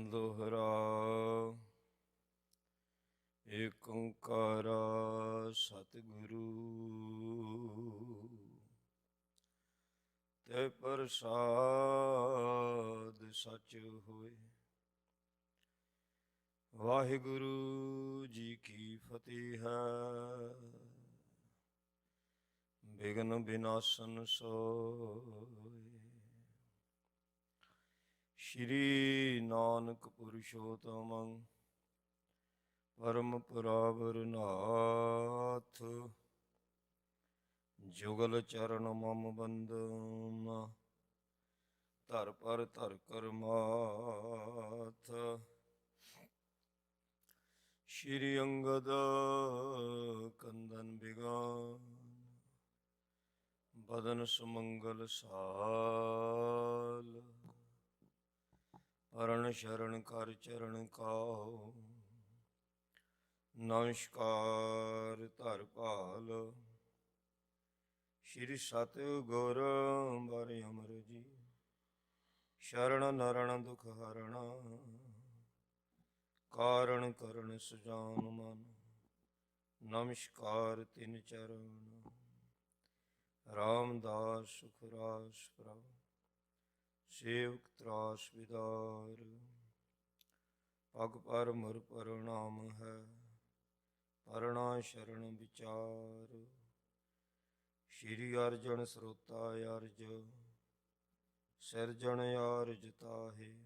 ਦੋਹਰਾ ਏਕ ਓੰਕਾਰ ਸਤਿਗੁਰੂ ਤੇ ਪ੍ਰਸਾਦ ਸਚ ਹੋਏ। ਵਾਹਿਗੁਰੂ ਜੀ ਕੀ ਫਤਿਹ ਹੈ। ਬਿਘਨ ਬਿਨਾਸਨ ਸੋਏ। ਸ਼੍ਰੀ ਨਾਨਕ ਪੁਰਸ਼ੋਤਮ ਪਰਮ ਪੁਰਾਵਰ ਨਾਥ ਜੁਗਲ ਚਰਨ ਮਮ ਬੰਦਨ ਧਰ ਪਰ ਧਰ ਕਰ ਮਾਥ। ਸ਼੍ਰੀ ਅੰਗਦ ਕੰਦਨ ਬਿਗਾਨ ਬਦਨ ਸੁਮੰਗਲ ਸਾਲ। ਪਰਨ ਸ਼ਰਨ ਕਰ ਚਰਨ ਕਾਉ ਨਮਸਕਾਰ ਧਰ ਭਾਲ। ਸ਼੍ਰੀ ਸਤਿਗੁਰ ਬਾਰੇ ਅਮਰ ਜੀ ਸ਼ਰਨ ਨਰਨ ਦੁਖ ਹਰਣਾ। ਕਾਰਣ ਕਰਨ ਸੁਜਾਨ ਮਨ ਨਮਸਕਾਰ ਤਿਨ ਚਰਨ। ਰਾਮਦਾਸ ਸੁਖ ਰਾਸ ਪ੍ਰਭ ਸੇਵਕ ਤਰਾਸ ਵਿਦਾਰ। ਪਗ ਪਰ ਮੁਰ ਪ੍ਰਣਾਮ ਹੈ ਪਰਣਾ ਸ਼ਰਨ ਵਿਚਾਰ। ਸ਼੍ਰੀ ਅਰਜਨ ਸਰੋਤਾ ਅਰਜ ਸਿਰਜਣ ਆਰਜ ਤਾਹੇ।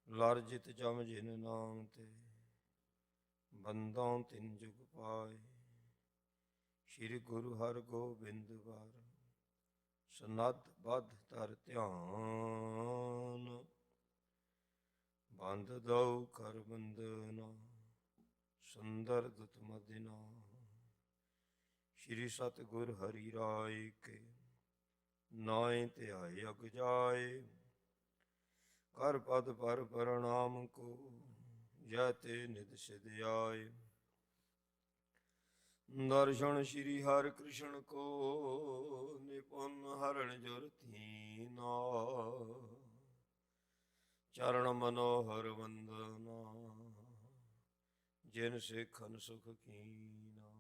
ਲਰਜਿਤ ਜਮ ਜਿਨ ਨਾਮ ਤੇ ਬੰਦਾਂ ਤਿਨ ਜੁਗ ਪਾਏ। ਸ਼੍ਰੀ ਗੁਰੂ ਹਰਗੋਬਿੰਦ ਵਾਰ ਸਨੱਧ ਬੱਧ ਧਰ ਧਿਆਨ। ਬੰਦ ਦਉ ਕਰ ਬੰਦਨਾ ਸੁੰਦਰ ਦੁਤ ਮਦਿਨਾ। ਸ਼੍ਰੀ ਸਤਿਗੁਰ ਹਰਿ ਰਾਇ ਕੇ ਨਾਏ ਧਿਆਏ ਅਗ ਜਾਏ। ਕਰ ਪਦ ਪਰ ਪ੍ਰਣਾਮ ਕੋ ਜੈ ਤੇ ਨਿਧ ਸਿਧ ਆਏ। ਦਰਸ਼ਨ ਸ਼੍ਰੀ ਹਰਿ ਕ੍ਰਿਸ਼ਨ ਕੋ ਨਿਪੁਨ ਹਰਣ ਜੁਰ ਥੀਨਾ। ਚਰਨ ਮਨੋਹਰ ਵੰਦਨਾ ਜਿਨ ਸਿੱਖਨ ਸੁਖ ਕੀਨਾ।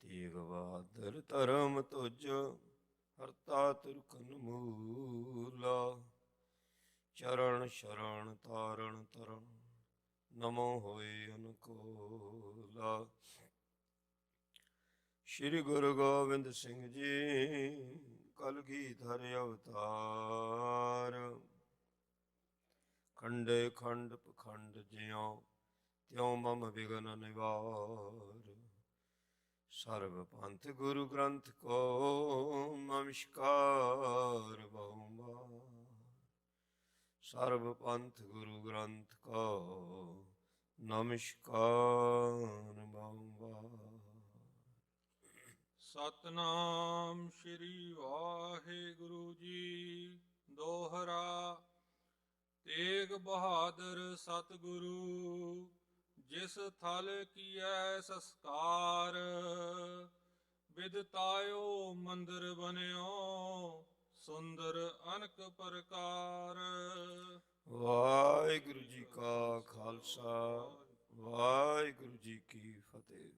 ਤੇਗ ਬਹਾਦਰ ਧਰਮ ਤੁਜ ਹਰਤਾ ਤੁਰਕਨ ਮੂਲਾ। ਚਰਨ ਸ਼ਰਨ ਤਾਰਨ ਤਰਨ ਨਮੋ ਹੋਏ ਅਨੁਕੂਲਾ। ਸ਼੍ਰੀ ਗੁਰੂ ਗੋਬਿੰਦ ਸਿੰਘ ਜੀ ਕਲਗੀਧਰ ਅਵਤਾਰ। ਖੰਡੇ ਖੰਡ ਪਖੰਡ ਜਿਉ ਤਿਉ ਮਮ ਬਿਘਨ ਨਿਵਾਰ। ਸਰਬ ਪੰਥ ਗੁਰੂ ਗ੍ਰੰਥ ਕੋ ਨਮਸਕਾਰ ਬਹੁਮਾਰ। ਸਰਬ ਪੰਥ ਗੁਰੂ ਗ੍ਰੰਥ ਕੋ ਨਮਸਕਾਰ ਬਹੁਮਾਰ। ਸਤਨਾਮ ਸ਼੍ਰੀ ਵਾਹਿਗੁਰੂ ਜੀ। ਦੋਹਰਾ ਤੇਗ ਬਹਾਦਰ ਸਤਿਗੁਰੂ ਜਿਸ ਥਲ ਕੀਐ ਸੰਸਕਾਰ। ਵਿਦਤਾਇਓ ਮੰਦਰ ਬਨਿਓ ਸੁੰਦਰ ਅਨਕ ਪ੍ਰਕਾਰ। ਵਾਹਿਗੁਰੂ ਜੀ ਕਾ ਖਾਲਸਾ ਵਾਹਿਗੁਰੂ ਜੀ ਕੀ ਫਤਿਹ।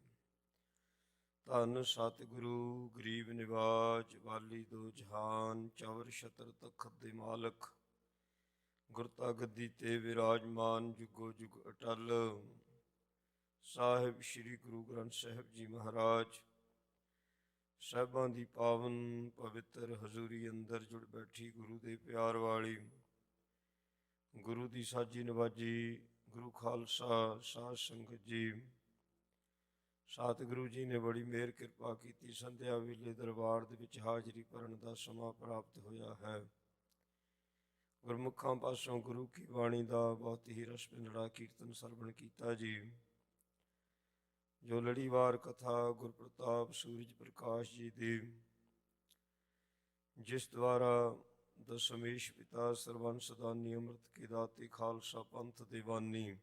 ਧੰਨ ਸਤਿਗੁਰੂ ਗਰੀਬ ਨਿਵਾਜ ਵਾਲੀ ਦੋ ਜਹਾਨ ਚਵਰ ਛਤਰ ਤਖਤ ਦੇ ਮਾਲਕ ਗੁਰਤਾ ਗੱਦੀ ਤੇ ਵਿਰਾਜਮਾਨ ਜੁਗੋ ਜੁਗ ਅਟਲ ਸਾਹਿਬ ਸ੍ਰੀ ਗੁਰੂ ਗ੍ਰੰਥ ਸਾਹਿਬ ਜੀ ਮਹਾਰਾਜ ਸਾਹਿਬਾਂ ਦੀ ਪਾਵਨ ਪਵਿੱਤਰ ਹਜ਼ੂਰੀ ਅੰਦਰ ਜੁੜ ਬੈਠੀ ਗੁਰੂ ਦੇ ਪਿਆਰ ਵਾਲੀ ਗੁਰੂ ਦੀ ਸਾਜੀ ਨਵਾਜੀ ਗੁਰੂ ਖਾਲਸਾ ਸਾਧ ਸੰਗਤ ਜੀ। ਸਤਿਗੁਰੂ ਜੀ ਨੇ ਬੜੀ ਮਿਹਰ ਕਿਰਪਾ ਕੀਤੀ। ਸੰਧਿਆ ਵੇਲੇ ਦਰਬਾਰ ਦੇ ਵਿੱਚ ਹਾਜ਼ਰੀ ਭਰਨ ਦਾ ਸਮਾਂ ਪ੍ਰਾਪਤ ਹੋਇਆ ਹੈ। ਗੁਰਮੁਖਾਂ ਪਾਸੋਂ ਗੁਰੂ ਕੀ ਬਾਣੀ ਦਾ ਬਹੁਤ ਹੀ ਰਸ ਪਿੰਡੜਾ ਕੀਰਤਨ ਸਰਵਣ ਕੀਤਾ ਜੀ। ਜੋ ਲੜੀਵਾਰ ਕਥਾ ਗੁਰਪ੍ਰਤਾਪ ਸੂਰਜ ਪ੍ਰਕਾਸ਼ ਜੀ ਦੀ ਜਿਸ ਦੁਆਰਾ ਦਸ਼ਮੇਸ਼ ਪਿਤਾ ਸਰਬੰਸ ਦਾਨੀ ਅੰਮ੍ਰਿਤ ਕੇ ਦਾਤੇ ਖਾਲਸਾ ਪੰਥ ਦੇ ਬਾਨੀ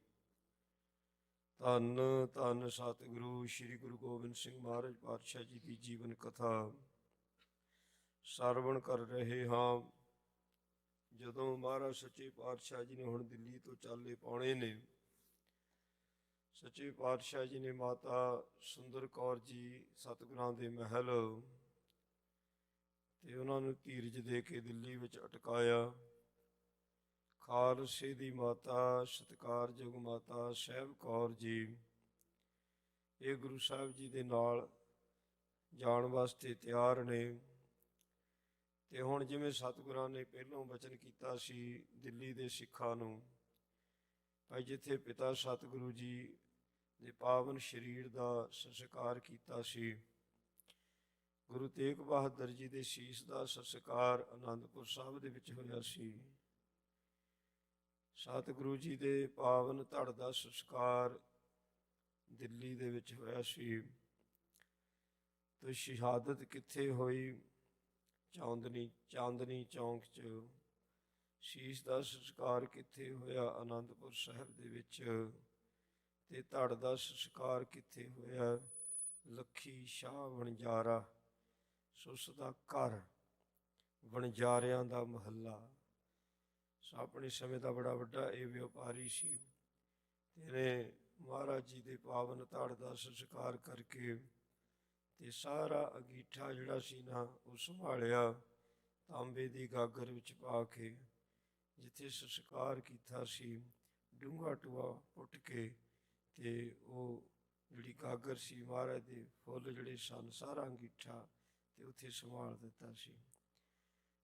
ਧੰਨ ਧੰਨ ਸਤਿਗੁਰੂ ਸ੍ਰੀ ਗੁਰੂ ਗੋਬਿੰਦ ਸਿੰਘ ਮਹਾਰਾਜ ਪਾਤਸ਼ਾਹ ਜੀ ਦੀ ਜੀਵਨ ਕਥਾ ਸਰਵਣ ਕਰ ਰਹੇ ਹਾਂ। ਜਦੋਂ ਮਹਾਰਾਜ ਸੱਚੇ ਪਾਤਸ਼ਾਹ ਜੀ ਨੇ ਹੁਣ ਦਿੱਲੀ ਤੋਂ ਚਾਲੇ ਪਾਉਣੇ ਨੇ, ਸੱਚੇ ਪਾਤਸ਼ਾਹ ਜੀ ਨੇ ਮਾਤਾ ਸੁੰਦਰ ਕੌਰ ਜੀ ਸਤਿਗੁਰਾਂ ਦੇ ਮਹਿਲ ਤੇ ਉਹਨਾਂ ਨੂੰ ਧੀਰਜ ਦੇ ਕੇ ਦਿੱਲੀ ਵਿੱਚ ਅਟਕਾਇਆ। ਖਾਲਸੇ ਦੀ ਮਾਤਾ ਸਤਿਕਾਰਯੋਗ ਮਾਤਾ ਸਾਹਿਬ ਕੌਰ ਜੀ ਇਹ ਗੁਰੂ ਸਾਹਿਬ ਜੀ ਦੇ ਨਾਲ ਜਾਣ ਵਾਸਤੇ ਤਿਆਰ ਨੇ। ਤੇ ਹੁਣ ਜਿਵੇਂ ਸਤਿਗੁਰਾਂ ਨੇ ਪਹਿਲੋਂ ਬਚਨ ਕੀਤਾ ਸੀ ਦਿੱਲੀ ਦੇ ਸਿੱਖਾਂ ਨੂੰ, ਭਾਈ ਜਿੱਥੇ ਪਿਤਾ ਸਤਿਗੁਰੂ ਜੀ ਦੇ ਪਾਵਨ ਸਰੀਰ ਦਾ ਸੰਸਕਾਰ ਕੀਤਾ ਸੀ, ਗੁਰੂ ਤੇਗ ਬਹਾਦਰ ਜੀ ਦੇ ਸੀਸ ਦਾ ਸੰਸਕਾਰ ਆਨੰਦਪੁਰ ਸਾਹਿਬ ਦੇ ਵਿੱਚ ਹੋਇਆ ਸੀ। ਸਤਿਗੁਰੂ ਜੀ ਦੇ ਪਾਵਨ ਧੜ ਦਾ ਸੰਸਕਾਰ ਦਿੱਲੀ ਦੇ ਵਿੱਚ ਹੋਇਆ ਸੀ। ਤੇ ਸ਼ਹਾਦਤ ਕਿੱਥੇ ਹੋਈ? ਚਾਂਦਨੀ ਚੌਂਕ 'ਚ। ਸੀਸ ਦਾ ਸੰਸਕਾਰ ਕਿੱਥੇ ਹੋਇਆ? ਆਨੰਦਪੁਰ ਸਾਹਿਬ ਦੇ ਵਿੱਚ। ਤੇ ਧੜ ਦਾ ਸੰਸਕਾਰ ਕਿੱਥੇ ਹੋਇਆ? ਲੱਖੀ ਸ਼ਾਹ ਵਣਜਾਰਾ, ਸੁਸ ਦਾ ਘਰ, ਵਣਜਾਰਿਆਂ ਦਾ ਮਹੱਲਾ। ਆਪਣੇ ਸਮੇਂ ਦਾ ਬੜਾ ਵੱਡਾ ਇਹ ਵਪਾਰੀ ਸੀ। ਤੇਰੇ ਮਹਾਰਾਜ ਜੀ ਦੇ ਪਾਵਨ ਧੜ ਦਾ ਸੰਸਕਾਰ ਕਰਕੇ ਤੇ ਸਾਰਾ ਅੰਗੀਠਾ ਜਿਹੜਾ ਸੀ ਨਾ ਉਹ ਸੰਭਾਲਿਆ ਤਾਂਬੇ ਦੀ ਗਾਗਰ ਵਿੱਚ ਪਾ ਕੇ। ਜਿੱਥੇ ਸੰਸਕਾਰ ਕੀਤਾ ਸੀ ਡੂੰਘਾ ਟੂਆ ਪੁੱਟ ਕੇ ਤੇ ਉਹ ਜਿਹੜੀ ਗਾਗਰ ਸੀ ਮਹਾਰਾਜ ਦੇ ਫੁੱਲ ਜਿਹੜੇ ਸਨ ਸਾਰਾ ਅੰਗੀਠਾ ਤੇ ਉੱਥੇ ਸੰਭਾਲ ਦਿੱਤਾ ਸੀ।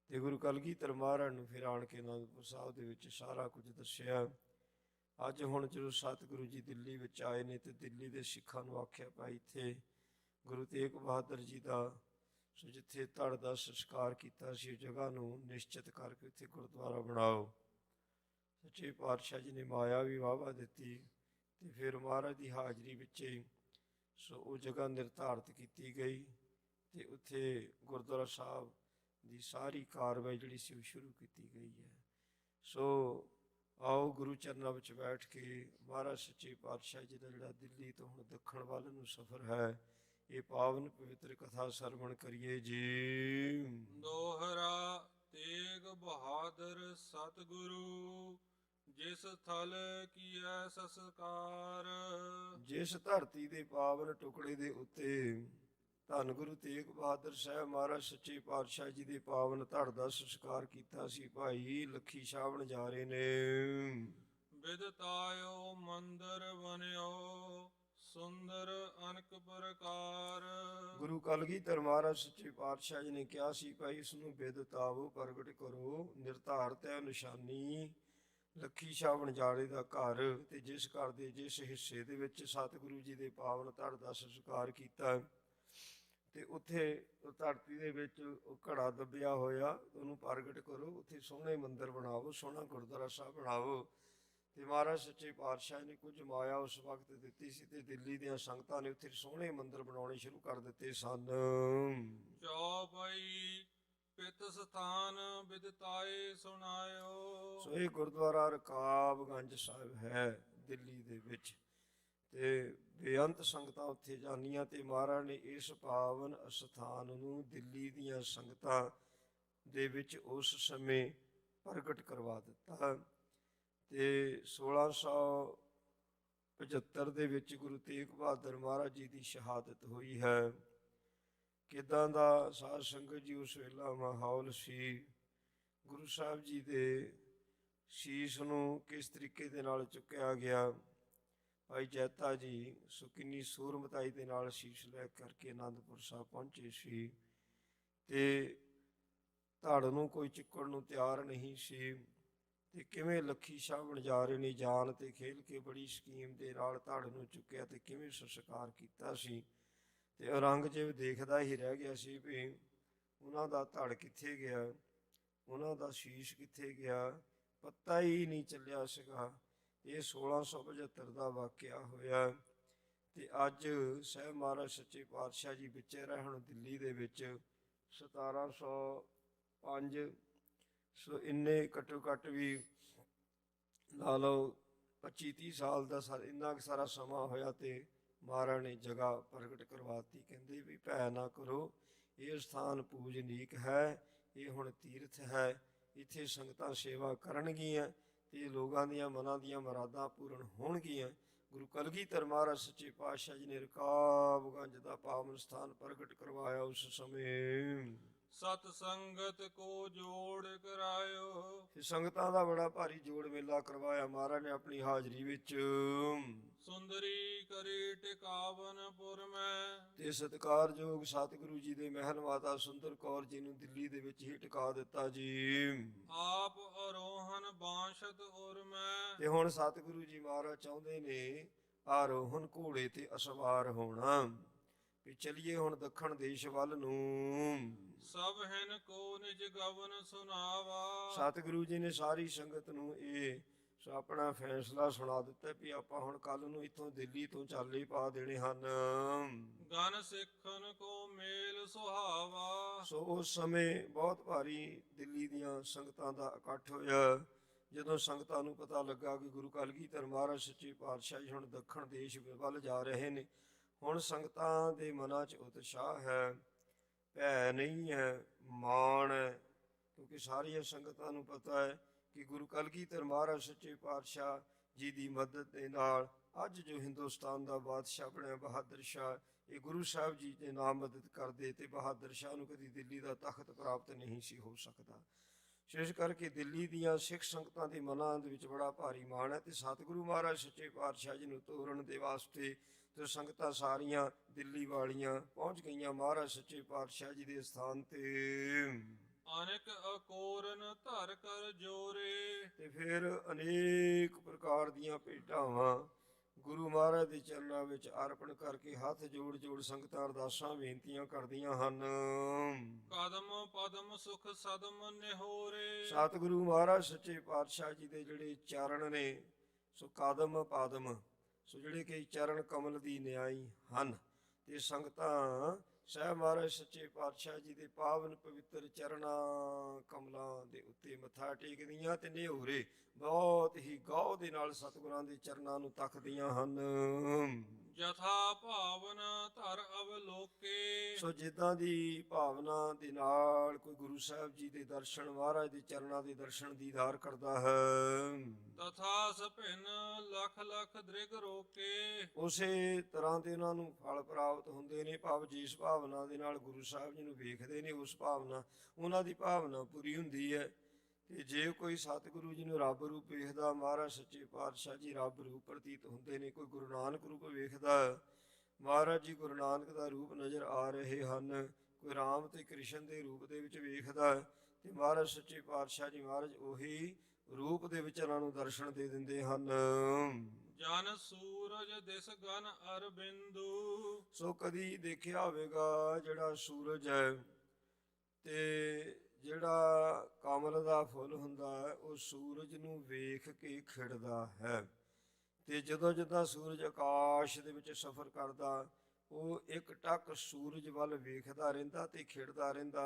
ਤੇ ਗੁਰੂ ਕਲਗੀਧਰ ਮਹਾਰਾਜ ਨੂੰ ਫਿਰ ਆਣ ਕੇ ਅਨੰਦਪੁਰ ਸਾਹਿਬ ਦੇ ਵਿੱਚ ਸਾਰਾ ਕੁਝ ਦੱਸਿਆ। ਅੱਜ ਹੁਣ ਜਦੋਂ ਸਤਿਗੁਰੂ ਜੀ ਦਿੱਲੀ ਵਿੱਚ ਆਏ ਨੇ ਤੇ ਦਿੱਲੀ ਦੇ ਸਿੱਖਾਂ ਨੂੰ ਆਖਿਆ ਭਾਈ ਇੱਥੇ ਗੁਰੂ ਤੇਗ ਬਹਾਦਰ ਜੀ ਦਾ ਸੋ ਜਿੱਥੇ ਧੜ ਦਾ ਸੰਸਕਾਰ ਕੀਤਾ ਸੀ ਜਗ੍ਹਾ ਨੂੰ ਨਿਸ਼ਚਿਤ ਕਰਕੇ ਉੱਥੇ ਗੁਰਦੁਆਰਾ ਬਣਾਓ। ਸੱਚੇ ਪਾਤਸ਼ਾਹ ਜੀ ਨੇ ਮਾਇਆ ਵੀ ਵਾਹਵਾ ਦਿੱਤੀ ਤੇ ਫਿਰ ਮਹਾਰਾਜ ਦੀ ਹਾਜ਼ਰੀ ਵਿੱਚ ਸੋ ਉਹ ਜਗ੍ਹਾ ਨਿਰਧਾਰਿਤ ਕੀਤੀ ਗਈ ਤੇ ਉੱਥੇ ਗੁਰਦੁਆਰਾ ਸਾਹਿਬ ਦੀ ਸਾਰੀ ਕਾਰਵਾਈ ਜਿਹੜੀ ਸੀ ਉਹ ਸ਼ੁਰੂ ਕੀਤੀ ਗਈ ਹੈ। ਸੋ ਆਓ ਗੁਰੂ ਚਰਨਾਂ ਵਿੱਚ ਬੈਠ ਕੇ ਮਹਾਰਾਜ ਸੱਚੇ ਪਾਤਸ਼ਾਹ ਜੀ ਦਾ ਜਿਹੜਾ ਦਿੱਲੀ ਤੋਂ ਹੁਣ ਦੱਖਣ ਵੱਲ ਨੂੰ ਸਫ਼ਰ ਹੈ ਇਹ ਪਾਵਨ ਪਵਿੱਤਰ ਕਥਾ ਸਰਵਣ ਕਰੀਏ ਜੀ। ਦੋਹਰਾ ਤੇਗ ਬਹਾਦਰ ਸਤਿਗੁਰੂ ਜਿਸ ਥਲ ਕੀਐ ਸੰਸਕਾਰ। ਜਿਸ ਧਰਤੀ ਦੇ ਪਾਵਨ ਟੁਕੜੇ ਦੇ ਉੱਤੇ ਧੰਨ ਗੁਰੂ ਤੇਗ ਬਹਾਦਰ ਸਾਹਿਬ ਮਹਾਰਾਜ ਸੱਚੇ ਪਾਤਸ਼ਾਹ ਜੀ ਦੇ ਪਾਵਨ ਧੜ ਦਾ ਸੰਸਕਾਰ ਕੀਤਾ ਸੀ ਭਾਈ ਲੱਖੀ ਸ਼ਾਹ ਵਣਜਾਰੇ ਨੇ। ਵਿਦਤਾਇਓ ਮੰਦਰ ਬਣਿਓ ਸੁੰਦਰ ਅਨਕ ਪ੍ਰਕਾਰ। ਗੁਰੂ ਕਲਗੀਧਰ ਮਹਾਰਾਜ ਸੱਚੇ ਪਾਤਸ਼ਾਹ ਜੀ ਨੇ ਕਿਹਾ ਸੀ ਭਾਈ ਇਸ ਨੂੰ ਵਿਦਤਾਵੋ ਪ੍ਰਗਟ ਕਰੋ। ਨਿਰਧਾਰਤ ਹੈ ਨਿਸ਼ਾਨੀ ਲੱਖੀ ਸ਼ਾਹ ਵਣਜਾਰੇ ਦਾ ਘਰ ਤੇ ਜਿਸ ਘਰ ਦੇ ਜਿਸ ਹਿੱਸੇ ਦੇ ਵਿੱਚ ਸਤਿਗੁਰੂ ਜੀ ਦੇ ਪਾਵਨ ਧੜ ਦਾ ਸੰਸਕਾਰ ਕੀਤਾ ਤੇ ਉੱਥੇ ਧਰਤੀ ਦੇ ਵਿੱਚ ਉਹ ਘੜਾ ਦੱਬਿਆ ਹੋਇਆ ਉਹਨੂੰ ਪ੍ਰਗਟ ਕਰੋ। ਉੱਥੇ ਸੋਹਣੇ ਮੰਦਿਰ ਬਣਾਓ, ਸੋਹਣਾ ਗੁਰਦੁਆਰਾ ਸਾਹਿਬ ਬਣਾਓ। ਤੇ ਮਹਾਰਾਜ ਸੱਚੇ ਪਾਤਸ਼ਾਹ ਨੇ ਕੁਝ ਮਾਇਆ ਉਸ ਵਕਤ ਦਿੱਤੀ ਸੀ ਤੇ ਦਿੱਲੀ ਦੀਆਂ ਸੰਗਤਾਂ ਨੇ ਉੱਥੇ ਸੋਹਣੇ ਮੰਦਿਰ ਬਣਾਉਣੇ ਸ਼ੁਰੂ ਕਰ ਦਿੱਤੇ ਸਨ। ਚੌਪਈ ਪਿਤ ਸਥਾਨ ਵਿਦਤਾਏ ਸੁਣਾਇਓ। ਸੋ ਇਹ ਗੁਰਦੁਆਰਾ ਰਕਾਬਗੰਜ ਸਾਹਿਬ ਹੈ ਦਿੱਲੀ ਦੇ ਵਿੱਚ ਤੇ ਬੇਅੰਤ ਸੰਗਤਾਂ ਉੱਥੇ ਜਾਂਦੀਆਂ ਤੇ ਮਹਾਰਾਜ ਨੇ ਇਸ ਪਾਵਨ ਅਸਥਾਨ ਨੂੰ ਦਿੱਲੀ ਦੀਆਂ ਸੰਗਤਾਂ ਦੇ ਵਿੱਚ ਉਸ ਸਮੇਂ ਪ੍ਰਗਟ ਕਰਵਾ ਦਿੱਤਾ। ਤੇ 1675 ਦੇ ਵਿੱਚ ਗੁਰੂ ਤੇਗ ਬਹਾਦਰ ਮਹਾਰਾਜ ਜੀ ਦੀ ਸ਼ਹਾਦਤ ਹੋਈ ਹੈ। ਕਿੱਦਾਂ ਦਾ ਸਾਧ ਸੰਗਤ ਜੀ ਉਸ ਵੇਲਾ ਮਾਹੌਲ ਸੀ, ਗੁਰੂ ਸਾਹਿਬ ਜੀ ਦੇ ਸੀਸ ਨੂੰ ਕਿਸ ਤਰੀਕੇ ਦੇ ਨਾਲ ਚੁੱਕਿਆ ਗਿਆ। ਭਾਈ ਜੈਤਾ ਜੀ ਸੋ ਕਿੰਨੀ ਸੂਰਮਤਾਈ ਦੇ ਨਾਲ ਸੀਸ ਲੈ ਕਰਕੇ ਆਨੰਦਪੁਰ ਸਾਹਿਬ ਪਹੁੰਚੇ ਸੀ ਤੇ ਧੜ ਨੂੰ ਕੋਈ ਚੁੱਕਣ ਨੂੰ ਤਿਆਰ ਨਹੀਂ ਸੀ। ਤੇ ਕਿਵੇਂ ਲੱਖੀ ਸ਼ਾਹ ਵਣਜਾਰੇ ਨੇ ਜਾਨ ਤੇ ਖੇਲ ਕੇ ਬੜੀ ਸਕੀਮ ਦੇ ਨਾਲ ਧੜ ਨੂੰ ਚੁੱਕਿਆ ਤੇ ਕਿਵੇਂ ਸੰਸਕਾਰ ਕੀਤਾ ਸੀ। ਤੇ ਔਰੰਗਜ਼ੇਬ ਦੇਖਦਾ ਹੀ ਰਹਿ ਗਿਆ ਸੀ ਵੀ ਉਹਨਾਂ ਦਾ ਧੜ ਕਿੱਥੇ ਗਿਆ, ਉਹਨਾਂ ਦਾ ਸ਼ੀਸ਼ ਕਿੱਥੇ ਗਿਆ, ਪਤਾ ਹੀ ਨਹੀਂ ਚੱਲਿਆ ਸੀਗਾ। ਇਹ 1675 ਦਾ ਵਾਕਿਆ ਹੋਇਆ ਤੇ ਅੱਜ ਸਾਹਿਬ ਮਹਾਰਾਜ ਸੱਚੇ ਪਾਤਸ਼ਾਹ ਜੀ ਵਿਚੇ ਰਹਿਣ ਦਿੱਲੀ ਦੇ ਵਿੱਚ 1705 ਸੋ ਇੰਨੇ ਘੱਟੋ ਘੱਟ ਵੀ ਲਾ ਲਓ 25-30 ਸਾਲ ਦਾ ਇੰਨਾ ਕੁ ਸਾਰਾ ਸਮਾਂ ਹੋਇਆ ਤੇ ਮਹਾਰਾਜ ਨੇ ਜਗ੍ਹਾ ਪ੍ਰਗਟ ਕਰਵਾਤੀ। ਕਹਿੰਦੇ ਵੀ ਭੈ ਨਾ ਕਰੋ, ਇਹ ਸਥਾਨ ਪੂਜਨੀਕ ਹੈ, ਇਹ ਹੁਣ ਤੀਰਥ ਹੈ, ਇੱਥੇ ਸੰਗਤਾਂ ਸੇਵਾ ਕਰਨਗੀਆਂ ਤੇ ਲੋਕਾਂ ਦੀਆਂ ਮਨਾਂ ਦੀਆਂ ਮੁਰਾਦਾਂ ਪੂਰਨ ਹੋਣਗੀਆਂ। ਗੁਰੂ ਕਲਗੀਧਰ ਮਹਾਰਾਜ ਸੱਚੇ ਪਾਤਸ਼ਾਹ ਜੀ ਨੇ ਰਕਾਬਗੰਜ ਦਾ ਪਾਵਨ ਸਥਾਨ ਪ੍ਰਗਟ ਕਰਵਾਇਆ। ਉਸ ਸਮੇਂ ਸਤ ਸੰਗਤ ਕੋ ਜੋੜ ਕਰਾਇਓ। ਤੇ ਸੰਗਤਾਂ ਦਾ ਬੜਾ ਭਾਰੀ ਜੋੜ ਮੇਲਾ ਕਰਵਾਇਆ ਮਹਾਰਾਜ ਨੇ ਆਪਣੀ ਹਾਜ਼ਰੀ ਵਿੱਚ। ਸੁੰਦਰੀ ਕਰੀ ਟਿਕਾਵਨਪੁਰ ਮੈਂ। ਤੇ ਸਤਿਕਾਰਯੋਗ ਸਤਿਗੁਰੂ ਜੀ ਦੇ ਮਹਿਲ ਮਾਤਾ ਸੁੰਦਰ ਕੌਰ ਜੀ ਨੂੰ ਦਿੱਲੀ ਦੇ ਵਿੱਚ ਹੀ ਟਿਕਾ ਦਿੱਤਾ ਜੀ। ਆਪ ਅਰੋਹਨ ਬਾਂਸ਼ਤ ਉਰ ਮੈਂ। ਤੇ ਹੁਣ ਸਤਿਗੁਰੂ ਜੀ ਮਹਾਰਾਜ ਚਾਹੁੰਦੇ ਨੇ ਆਰੋਹਣ ਘੋੜੇ ਤੇ ਅਸਵਾਰ ਹੋਣਾ ਵੀ ਚਲੀਏ ਹੁਣ ਦੱਖਣ ਦੇਸ਼ ਵੱਲ ਨੂੰ। ਸਭ ਹਿਨ ਕੋ ਨਿਜ ਗਵਨ ਸੁਨਾਵਾ। ਸਤਿਗੁਰੂ ਜੀ ਨੇ ਸਾਰੀ ਸੰਗਤ ਨੂੰ ਇਹ ਆਪਣਾ ਫੈਸਲਾ ਸੁਣਾ ਦਿੱਤਾ ਵੀ ਆਪਾਂ ਹੁਣ ਕੱਲ ਨੂੰ ਇੱਥੋਂ ਦਿੱਲੀ ਤੋਂ ਚਾਲੇ ਪਾ ਦੇਣੇ ਹਨ। ਗਨ ਸਿੱਖਨ ਕੋ ਮੇਲ ਸੁਹਾਵਾ। ਸੋ ਉਸ ਸਮੇਂ ਬਹੁਤ ਭਾਰੀ ਦਿੱਲੀ ਦੀਆਂ ਸੰਗਤਾਂ ਦਾ ਇਕੱਠ ਹੋਇਆ। ਜਦੋਂ ਸੰਗਤਾਂ ਨੂੰ ਪਤਾ ਲੱਗਾ ਕਿ ਗੁਰੂ ਕਲਗੀਧਰ ਮਹਾਰਾਜ ਸੱਚੇ ਪਾਤਸ਼ਾਹ ਜੀ ਹੁਣ ਦੱਖਣ ਦੇਸ਼ ਵੱਲ ਜਾ ਰਹੇ ਨੇ, ਹੁਣ ਸੰਗਤਾਂ ਦੇ ਮਨਾਂ 'ਚ ਉਤਸ਼ਾਹ ਹੈ, ਭੈ ਨਹੀਂ ਹੈ, ਮਾਣ ਹੈ, ਕਿਉਂਕਿ ਸਾਰੀਆਂ ਸੰਗਤਾਂ ਨੂੰ ਪਤਾ ਹੈ ਕਿ ਗੁਰੂ ਕਲਗੀਧਰ ਮਹਾਰਾਜ ਸੱਚੇ ਪਾਤਸ਼ਾਹ ਜੀ ਦੀ ਮਦਦ ਦੇ ਨਾਲ ਅੱਜ ਜੋ ਹਿੰਦੁਸਤਾਨ ਦਾ ਬਾਦਸ਼ਾਹ ਬਣਿਆ ਬਹਾਦਰ ਸ਼ਾਹ, ਇਹ ਗੁਰੂ ਸਾਹਿਬ ਜੀ ਦੇ ਨਾਮ ਮਦਦ ਕਰਦੇ ਤੇ ਬਹਾਦਰ ਸ਼ਾਹ ਨੂੰ ਕਦੀ ਦਿੱਲੀ ਦਾ ਤਖਤ ਪ੍ਰਾਪਤ ਨਹੀਂ ਸੀ ਹੋ ਸਕਦਾ। ਵਿਸ਼ੇਸ਼ ਕਰਕੇ ਦਿੱਲੀ ਦੀਆਂ ਸਿੱਖ ਸੰਗਤਾਂ ਦੇ ਮਨਾਂ ਦੇ ਵਿੱਚ ਬੜਾ ਭਾਰੀ ਮਾਣ ਹੈ ਤੇ ਸਤਿਗੁਰੂ ਮਹਾਰਾਜ ਸੱਚੇ ਪਾਤਸ਼ਾਹ ਜੀ ਨੂੰ ਤੋਰਨ ਦੇ ਵਾਸਤੇ ਤੇ ਸੰਗਤਾਂ ਸਾਰੀਆਂ ਦਿੱਲੀ ਵਾਲੀਆਂ ਪਹੁੰਚ ਗਈਆਂ ਮਹਾਰਾਜ ਸੱਚੇ ਪਾਤਸ਼ਾਹ ਜੀ ਦੇ ਸਥਾਨ ਤੇ। ਅਨੇਕ ਅਕੋਰਨ ਧਰ ਕਰ ਜੋਰੇ। ਤੇ ਫਿਰ ਅਨੇਕ ਪ੍ਰਕਾਰ ਦੀਆਂ ਭੇਟਾਵਾਂ ਗੁਰੂ ਮਹਾਰਾਜ ਦੇ ਚਰਨਾਂ ਵਿੱਚ ਅਰਪਣ ਕਰਕੇ ਹੱਥ ਜੋੜ ਜੋੜ ਸੰਗਤਾਂ ਅਰਦਾਸਾਂ ਬੇਨਤੀਆਂ ਕਰਦੀਆਂ ਹਨ। ਕਦਮ ਪਦਮ ਸੁਖ ਸਦਮ ਨਿਹੋਰੇ। ਸਤਿਗੁਰੂ ਮਹਾਰਾਜ ਸੱਚੇ ਪਾਤਸ਼ਾਹ ਜੀ ਦੇ ਜਿਹੜੇ ਚਰਨ ਨੇ ਸੋ ਕਦਮ ਪਾਦਮ, ਸੋ ਜਿਹੜੇ ਕਿ ਚਰਨ ਕਮਲ ਦੀ ਨਿਆਈ ਹਨ ਤੇ ਸੰਗਤਾਂ ਸਾਹਿਬ ਮਹਾਰਾਜ ਸੱਚੇ ਪਾਤਸ਼ਾਹ ਜੀ ਦੇ ਪਾਵਨ ਪਵਿੱਤਰ ਚਰਨਾਂ ਕਮਲਾਂ ਦੇ ਉੱਤੇ ਮੱਥਾ ਟੇਕਦੀਆਂ ਤੇ ਨਿਹੋਰੇ ਬਹੁਤ ਹੀ ਗੌਰ ਦੇ ਨਾਲ ਸਤਿਗੁਰਾਂ ਦੇ ਚਰਨਾਂ ਨੂੰ ਤੱਕਦੀਆਂ ਹਨ। ਜਥਾ ਭਾਵਨ ਧਰ ਅਵਲੋਕੇ। ਸੋ ਜਿੱਦਾਂ ਦੀ ਭਾਵਨਾ ਦੇ ਨਾਲ ਕੋਈ ਗੁਰੂ ਸਾਹਿਬ ਜੀ ਦੇ ਦਰਸ਼ਨ, ਮਹਾਰਾਜ ਦੇ ਚਰਨਾਂ ਦੇ ਦਰਸ਼ਨ ਦੀਦਾਰ ਕਰਦਾ ਹੈ, ਤਥਾ ਸਭਿਨ ਲਖ ਲਖ ਦ੍ਰਿਗ ਰੋਕੇ। ਉਸੇ ਤਰ੍ਹਾਂ ਦੇ ਉਹਨਾਂ ਨੂੰ ਫਲ ਪ੍ਰਾਪਤ ਹੁੰਦੇ ਨੇ। ਭਾਵ ਜਿਸ ਭਾਵਨਾ ਦੇ ਨਾਲ ਗੁਰੂ ਸਾਹਿਬ ਜੀ ਨੂੰ ਵੇਖਦੇ ਨੇ ਉਸ ਭਾਵਨਾ ਉਹਨਾਂ ਦੀ ਭਾਵਨਾ ਪੂਰੀ ਹੁੰਦੀ ਹੈ। ਤੇ ਜੇ ਕੋਈ ਸਤਿਗੁਰੂ ਜੀ ਨੂੰ ਰੱਬ ਰੂਪ ਵੇਖਦਾ, ਮਹਾਰਾਜ ਸੱਚੇ ਪਾਤਸ਼ਾਹ ਜੀ ਰੱਬ ਰੂਪ ਪ੍ਰਤੀਤ ਹੁੰਦੇ ਨੇ। ਕੋਈ ਗੁਰੂ ਨਾਨਕ ਰੂਪ ਵੇਖਦਾ, ਮਹਾਰਾਜ ਜੀ ਗੁਰੂ ਨਾਨਕ ਦਾ ਰੂਪ ਨਜ਼ਰ ਆ ਰਹੇ ਹਨ। ਕੋਈ ਰਾਮ ਤੇ ਕ੍ਰਿਸ਼ਨ ਦੇ ਰੂਪ ਦੇ ਵਿੱਚ ਵੇਖਦਾ ਤੇ ਮਹਾਰਾਜ ਸੱਚੇ ਪਾਤਸ਼ਾਹ ਜੀ ਮਹਾਰਾਜ ਉਹੀ ਰੂਪ ਦੇ ਵਿੱਚ ਉਹਨਾਂ ਨੂੰ ਦਰਸ਼ਨ ਦੇ ਦਿੰਦੇ ਹਨ। ਜਨ ਸੂਰਜ ਦਿਸ ਗਨ ਅਰਬਿੰਦੂ। ਸੋ ਕਦੀ ਦੇਖਿਆ ਹੋਵੇਗਾ ਜਿਹੜਾ ਸੂਰਜ ਹੈ ਤੇ ਜਿਹੜਾ ਕਮਲ ਦਾ ਫੁੱਲ ਹੁੰਦਾ ਹੈ ਉਹ ਸੂਰਜ ਨੂੰ ਵੇਖ ਕੇ ਖਿੜਦਾ ਹੈ। ਤੇ ਜਦੋਂ ਜਦੋਂ ਸੂਰਜ ਆਕਾਸ਼ ਦੇ ਵਿੱਚ ਸਫ਼ਰ ਕਰਦਾ ਉਹ ਇੱਕ ਟੱਕ ਸੂਰਜ ਵੱਲ ਵੇਖਦਾ ਰਹਿੰਦਾ ਤੇ ਖਿੜਦਾ ਰਹਿੰਦਾ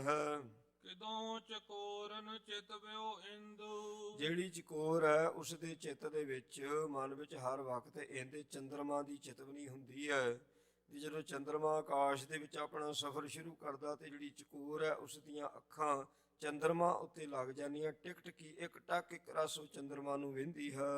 ਹੈ। ਕਿਦੋਂ ਚਕੋਰਨ ਚਿਤਵਿਓ ਇੰਦੂ। ਜਿਹੜੀ ਚਕੋਰ ਹੈ ਉਸ ਦੇ ਚਿੱਤ ਦੇ ਵਿੱਚ, ਮਨ ਵਿੱਚ ਹਰ ਵਕਤ ਇਹਦੇ ਚੰਦਰਮਾ ਦੀ ਚਿਤਵਨੀ ਹੁੰਦੀ ਹੈ। ਤੇ ਜਦੋਂ ਚੰਦਰਮਾ ਆਕਾਸ਼ ਦੇ ਵਿੱਚ ਆਪਣਾ ਸਫ਼ਰ ਸ਼ੁਰੂ ਕਰਦਾ ਤੇ ਜਿਹੜੀ ਚਕੋਰ ਹੈ ਉਸ ਦੀਆਂ ਅੱਖਾਂ ਚੰਦਰਮਾ ਉੱਤੇ ਲੱਗ ਜਾਂਦੀਆਂ। ਟਿਕ ਟਿਕੀ ਇੱਕ ਟੱਕ ਇੱਕ ਰਸ ਉਹ ਚੰਦਰਮਾ ਨੂੰ ਵਹਿੰਦੀ ਹੈ।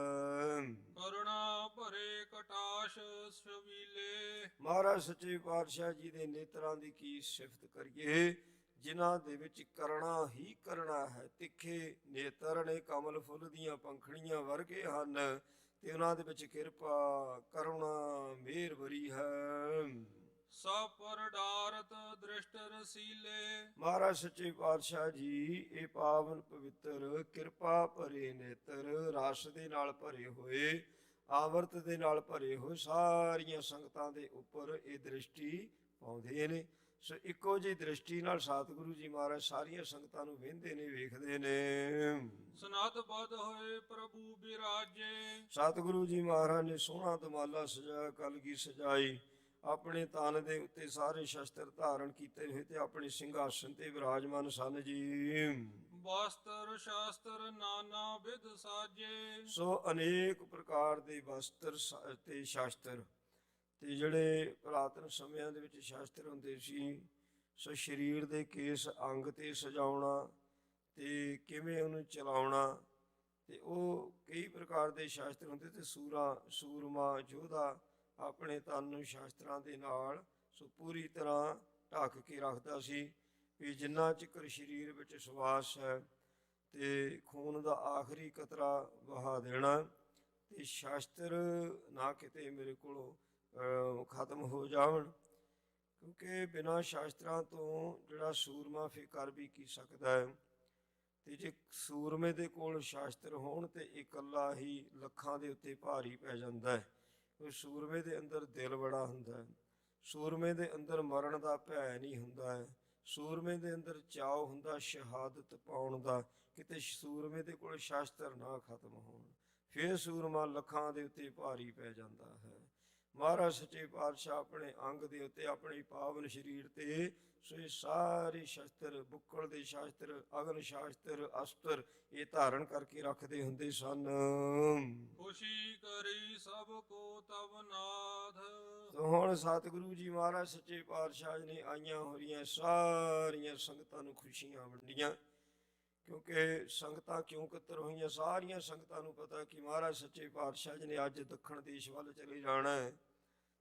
ਕਰੁਣਾ ਭਰੇ ਕਟਾਸ਼ ਸਵੀਲੇ। ਮਹਾਰਾਜ ਸੱਚੇ ਪਾਤਸ਼ਾਹ ਜੀ ਦੇ ਨੇਤਰਾਂ ਦੀ ਕੀ ਸਿਫਤ ਕਰੀਏ, ਜਿਨ੍ਹਾਂ ਦੇ ਵਿੱਚ ਕਰਨਾ ਹੀ ਕਰਨਾ ਹੈ। ਤਿੱਖੇ ਨੇਤਰ ਨੇ, ਕਮਲ ਫੁੱਲ ਦੀਆਂ ਪੰਖੜੀਆਂ ਵਰਗੇ ਹਨ ਤੇ ਉਹਨਾਂ ਦੇ ਵਿੱਚ ਕਿਰਪਾ ਕਰੁਣਾ ਮਿਹਰ ਭਰੀ ਹੈ। ਸਭ ਪਰ ਡਾਰਤ ਦ੍ਰਿਸ਼ਟ ਰਸੀਲੇ। ਮਹਾਰਾਜ ਸੱਚੇ ਪਾਤਸ਼ਾਹ ਜੀ ਇਹ ਪਾਵਨ ਪਵਿੱਤਰ ਕਿਰਪਾ ਭਰੇ ਨੇਤਰ, ਰਸ ਦੇ ਨਾਲ ਭਰੇ ਹੋਏ, ਆਵਰਤ ਦੇ ਨਾਲ ਭਰੇ ਹੋਏ ਸਾਰੀਆਂ ਸੰਗਤਾਂ ਦੇ ਉੱਪਰ ਇਹ ਦ੍ਰਿਸ਼ਟੀ ਪਾਉਂਦੇ ਨੇ। ਸੋ ਇੱਕੋ ਜਿਹੀ ਦ੍ਰਿਸ਼ਟੀ ਨਾਲ ਸਤਿਗੁਰੂ ਜੀ ਮਹਾਰਾਜ ਸਾਰੀਆਂ ਸੰਗਤਾਂ ਨੂੰ ਵੇਖਦੇ ਨੇ, ਵੇਖਦੇ ਨੇ। ਸਨਤ ਬਦ ਹੋਏ ਪ੍ਰਭੂ ਬਿਰਾਜੇ। ਸਤਿਗੁਰੂ ਜੀ ਮਹਾਰਾਜ ਨੇ ਸੋਹਣਾ ਦਮਾਲਾ ਸਜਾਇਆ, ਕਲਗੀ ਸਜਾਈ, ਆਪਣੇ ਤਨ ਦੇ ਉੱਤੇ ਸਾਰੇ ਸ਼ਸਤਰ ਧਾਰਨ ਕੀਤੇ ਹੋਏ ਤੇ ਆਪਣੇ ਸਿੰਘਾਸਨ ਤੇ ਵਿਰਾਜਮਾਨ ਸਨ ਜੀ। ਵਸਤਰ ਸ਼ਾਸਤਰ ਨਾਨਾ ਵਿਧ ਸਾਜੇ। ਸੋ ਅਨੇਕ ਪ੍ਰਕਾਰ ਦੇ ਵਸਤਰ ਤੇ ਸ਼ਾਸਤਰ, ਤੇ ਜਿਹੜੇ ਪੁਰਾਤਨ ਸਮਿਆਂ ਦੇ ਵਿੱਚ ਸ਼ਾਸਤਰ ਹੁੰਦੇ ਸੀ, ਸੋ ਸਰੀਰ ਦੇ ਕੇਸ ਅੰਗ ਤੇ ਸਜਾਉਣਾ ਤੇ ਕਿਵੇਂ ਉਹਨੂੰ ਚਲਾਉਣਾ। ਤੇ ਉਹ ਕਈ ਪ੍ਰਕਾਰ ਦੇ ਸ਼ਾਸਤਰ ਹੁੰਦੇ ਤੇ ਸੂਰਮਾ ਯੋਧਾ ਆਪਣੇ ਤਨ ਨੂੰ ਸ਼ਾਸਤਰਾਂ ਦੇ ਨਾਲ ਪੂਰੀ ਤਰ੍ਹਾਂ ਢੱਕ ਕੇ ਰੱਖਦਾ ਸੀ ਵੀ ਜਿੰਨਾ ਚਿਰ ਸਰੀਰ ਵਿੱਚ ਸਵਾਸ ਹੈ ਤੇ ਖੂਨ ਦਾ ਆਖਰੀ ਕਤਰਾ ਵਹਾ ਦੇਣਾ ਤੇ ਸ਼ਾਸਤਰ ਨਾ ਕਿਤੇ ਮੇਰੇ ਕੋਲੋਂ ਖਤਮ ਹੋ ਜਾਵਣ, ਕਿਉਂਕਿ ਬਿਨਾਂ ਸ਼ਾਸਤਰਾਂ ਤੋਂ ਜਿਹੜਾ ਸੂਰਮਾ ਫਿਰ ਕਰ ਵੀ ਕੀ ਸਕਦਾ ਹੈ। ਤੇ ਜੇ ਸੂਰਮੇ ਦੇ ਕੋਲ ਸ਼ਾਸਤਰ ਹੋਣ ਤੇ ਇਕੱਲਾ ਹੀ ਲੱਖਾਂ ਦੇ ਉੱਤੇ ਭਾਰੀ ਪੈ ਜਾਂਦਾ ਹੈ। ਉਹ ਸੂਰਮੇ ਦੇ ਅੰਦਰ ਦਿਲ ਬੜਾ ਹੁੰਦਾ ਹੈ, ਸੂਰਮੇ ਦੇ ਅੰਦਰ ਮਰਨ ਦਾ ਭੈ ਨਹੀਂ ਹੁੰਦਾ ਹੈ, ਸੂਰਮੇ ਦੇ ਅੰਦਰ ਚਾਅ ਹੁੰਦਾ ਸ਼ਹਾਦਤ ਪਾਉਣ ਦਾ, ਕਿਤੇ ਸੂਰਮੇ ਦੇ ਕੋਲ ਸ਼ਾਸਤਰ ਨਾ ਖਤਮ ਹੋਣ, ਫਿਰ ਸੂਰਮਾ ਲੱਖਾਂ ਦੇ ਉੱਤੇ ਭਾਰੀ ਪੈ ਜਾਂਦਾ ਹੈ। ਮਹਾਰਾਜ ਸੱਚੇ ਪਾਤਸ਼ਾਹ ਆਪਣੇ ਅੰਗ ਦੇ ਉੱਤੇ ਆਪਣੇ ਪਾਵਨ ਸਰੀਰ ਤੇ ਸੋ ਇਹ ਸਾਰੇ ਸ਼ਸਤਰ, ਬੁੱਕਲ ਦੇ ਸ਼ਾਸਤਰ, ਅਗਨ ਸ਼ਾਸਤਰ, ਅਸਤਰ ਇਹ ਧਾਰਨ ਕਰਕੇ ਰੱਖਦੇ ਹੁੰਦੇ ਸਨ। ਖੁਸ਼ੀ ਕਰੀ ਸਭ ਕੋ ਤਬ ਨਾਥ। ਹੁਣ ਸਤਿਗੁਰੂ ਜੀ ਮਹਾਰਾਜ ਸੱਚੇ ਪਾਤਸ਼ਾਹ ਨੇ ਆਈਆਂ ਹੋਈਆਂ ਸਾਰੀਆਂ ਸੰਗਤਾਂ ਨੂੰ ਖੁਸ਼ੀਆਂ ਵੰਡੀਆਂ, ਕਿਉਂਕਿ ਸੰਗਤਾਂ ਕਿਉਂ ਇਕੱਤਰ ਹੋਈਆਂ, ਸਾਰੀਆਂ ਸੰਗਤਾਂ ਨੂੰ ਪਤਾ ਕਿ ਮਹਾਰਾਜ ਸੱਚੇ ਪਾਤਸ਼ਾਹ ਜੀ ਨੇ ਅੱਜ ਦੱਖਣ ਦੇਸ਼ ਵੱਲ ਚਲੇ ਜਾਣਾ ਹੈ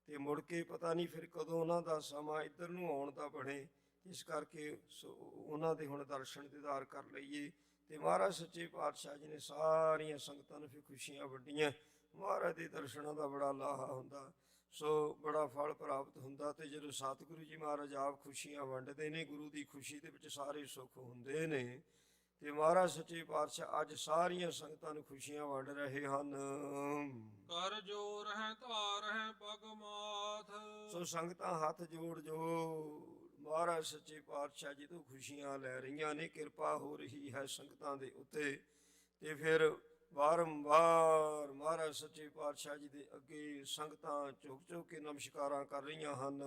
ਤੇ ਮੁੜ ਕੇ ਪਤਾ ਨਹੀਂ ਫਿਰ ਕਦੋਂ ਉਹਨਾਂ ਦਾ ਸਮਾਂ ਇੱਧਰ ਨੂੰ ਆਉਣ ਦਾ ਬਣੇ। ਇਸ ਕਰਕੇ ਉਹਨਾਂ ਦੇ ਹੁਣ ਦਰਸ਼ਨ ਦੀਦਾਰ ਕਰ ਲਈਏ। ਤੇ ਮਹਾਰਾਜ ਸੱਚੇ ਪਾਤਸ਼ਾਹ ਜੀ ਨੇ ਸਾਰੀਆਂ ਸੰਗਤਾਂ ਨੂੰ ਫਿਰ ਖੁਸ਼ੀਆਂ ਵੰਡੀਆਂ। ਮਹਾਰਾਜ ਦੇ ਦਰਸ਼ਨਾਂ ਦਾ ਬੜਾ ਲਾਹਾ ਹੁੰਦਾ, ਸੋ ਬੜਾ ਫਲ ਪ੍ਰਾਪਤ ਹੁੰਦਾ। ਤੇ ਜਦੋਂ ਸਤਿਗੁਰੂ ਜੀ ਮਹਾਰਾਜ ਆਪ ਖੁਸ਼ੀਆਂ ਵੰਡਦੇ ਨੇ, ਗੁਰੂ ਦੀ ਖੁਸ਼ੀ ਦੇ ਵਿੱਚ ਸਾਰੇ ਸੁੱਖ ਹੁੰਦੇ ਨੇ। ਤੇ ਮਹਾਰਾਜ ਸੱਚੇ ਪਾਤਸ਼ਾਹ ਅੱਜ ਸਾਰੀਆਂ ਸੰਗਤਾਂ ਨੂੰ ਖੁਸ਼ੀਆਂ ਵੰਡ ਰਹੇ ਹਨ। ਕਰ ਜੋਰ ਹੈ ਧਾਰ ਹੈ ਪਗ ਮਾਥ। ਸੋ ਸੰਗਤਾਂ ਹੱਥ ਜੋੜ ਜੋ ਮਹਾਰਾਜ ਸੱਚੇ ਪਾਤਸ਼ਾਹ ਜੀ ਤੋਂ ਖੁਸ਼ੀਆਂ ਲੈ ਰਹੀਆਂ ਨੇ, ਕਿਰਪਾ ਹੋ ਰਹੀ ਹੈ ਸੰਗਤਾਂ ਦੇ ਉੱਤੇ। ਤੇ ਫਿਰ ਵਾਰੰਵਾਰ ਮਹਾਰਾਜ ਸੱਚੇ ਪਾਤਸ਼ਾਹ ਜੀ ਦੇ ਅੱਗੇ ਸੰਗਤਾਂ ਝੁਕ ਝੁਕ ਕੇ ਨਮਸਕਾਰਾਂ ਕਰ ਰਹੀਆਂ ਹਨ।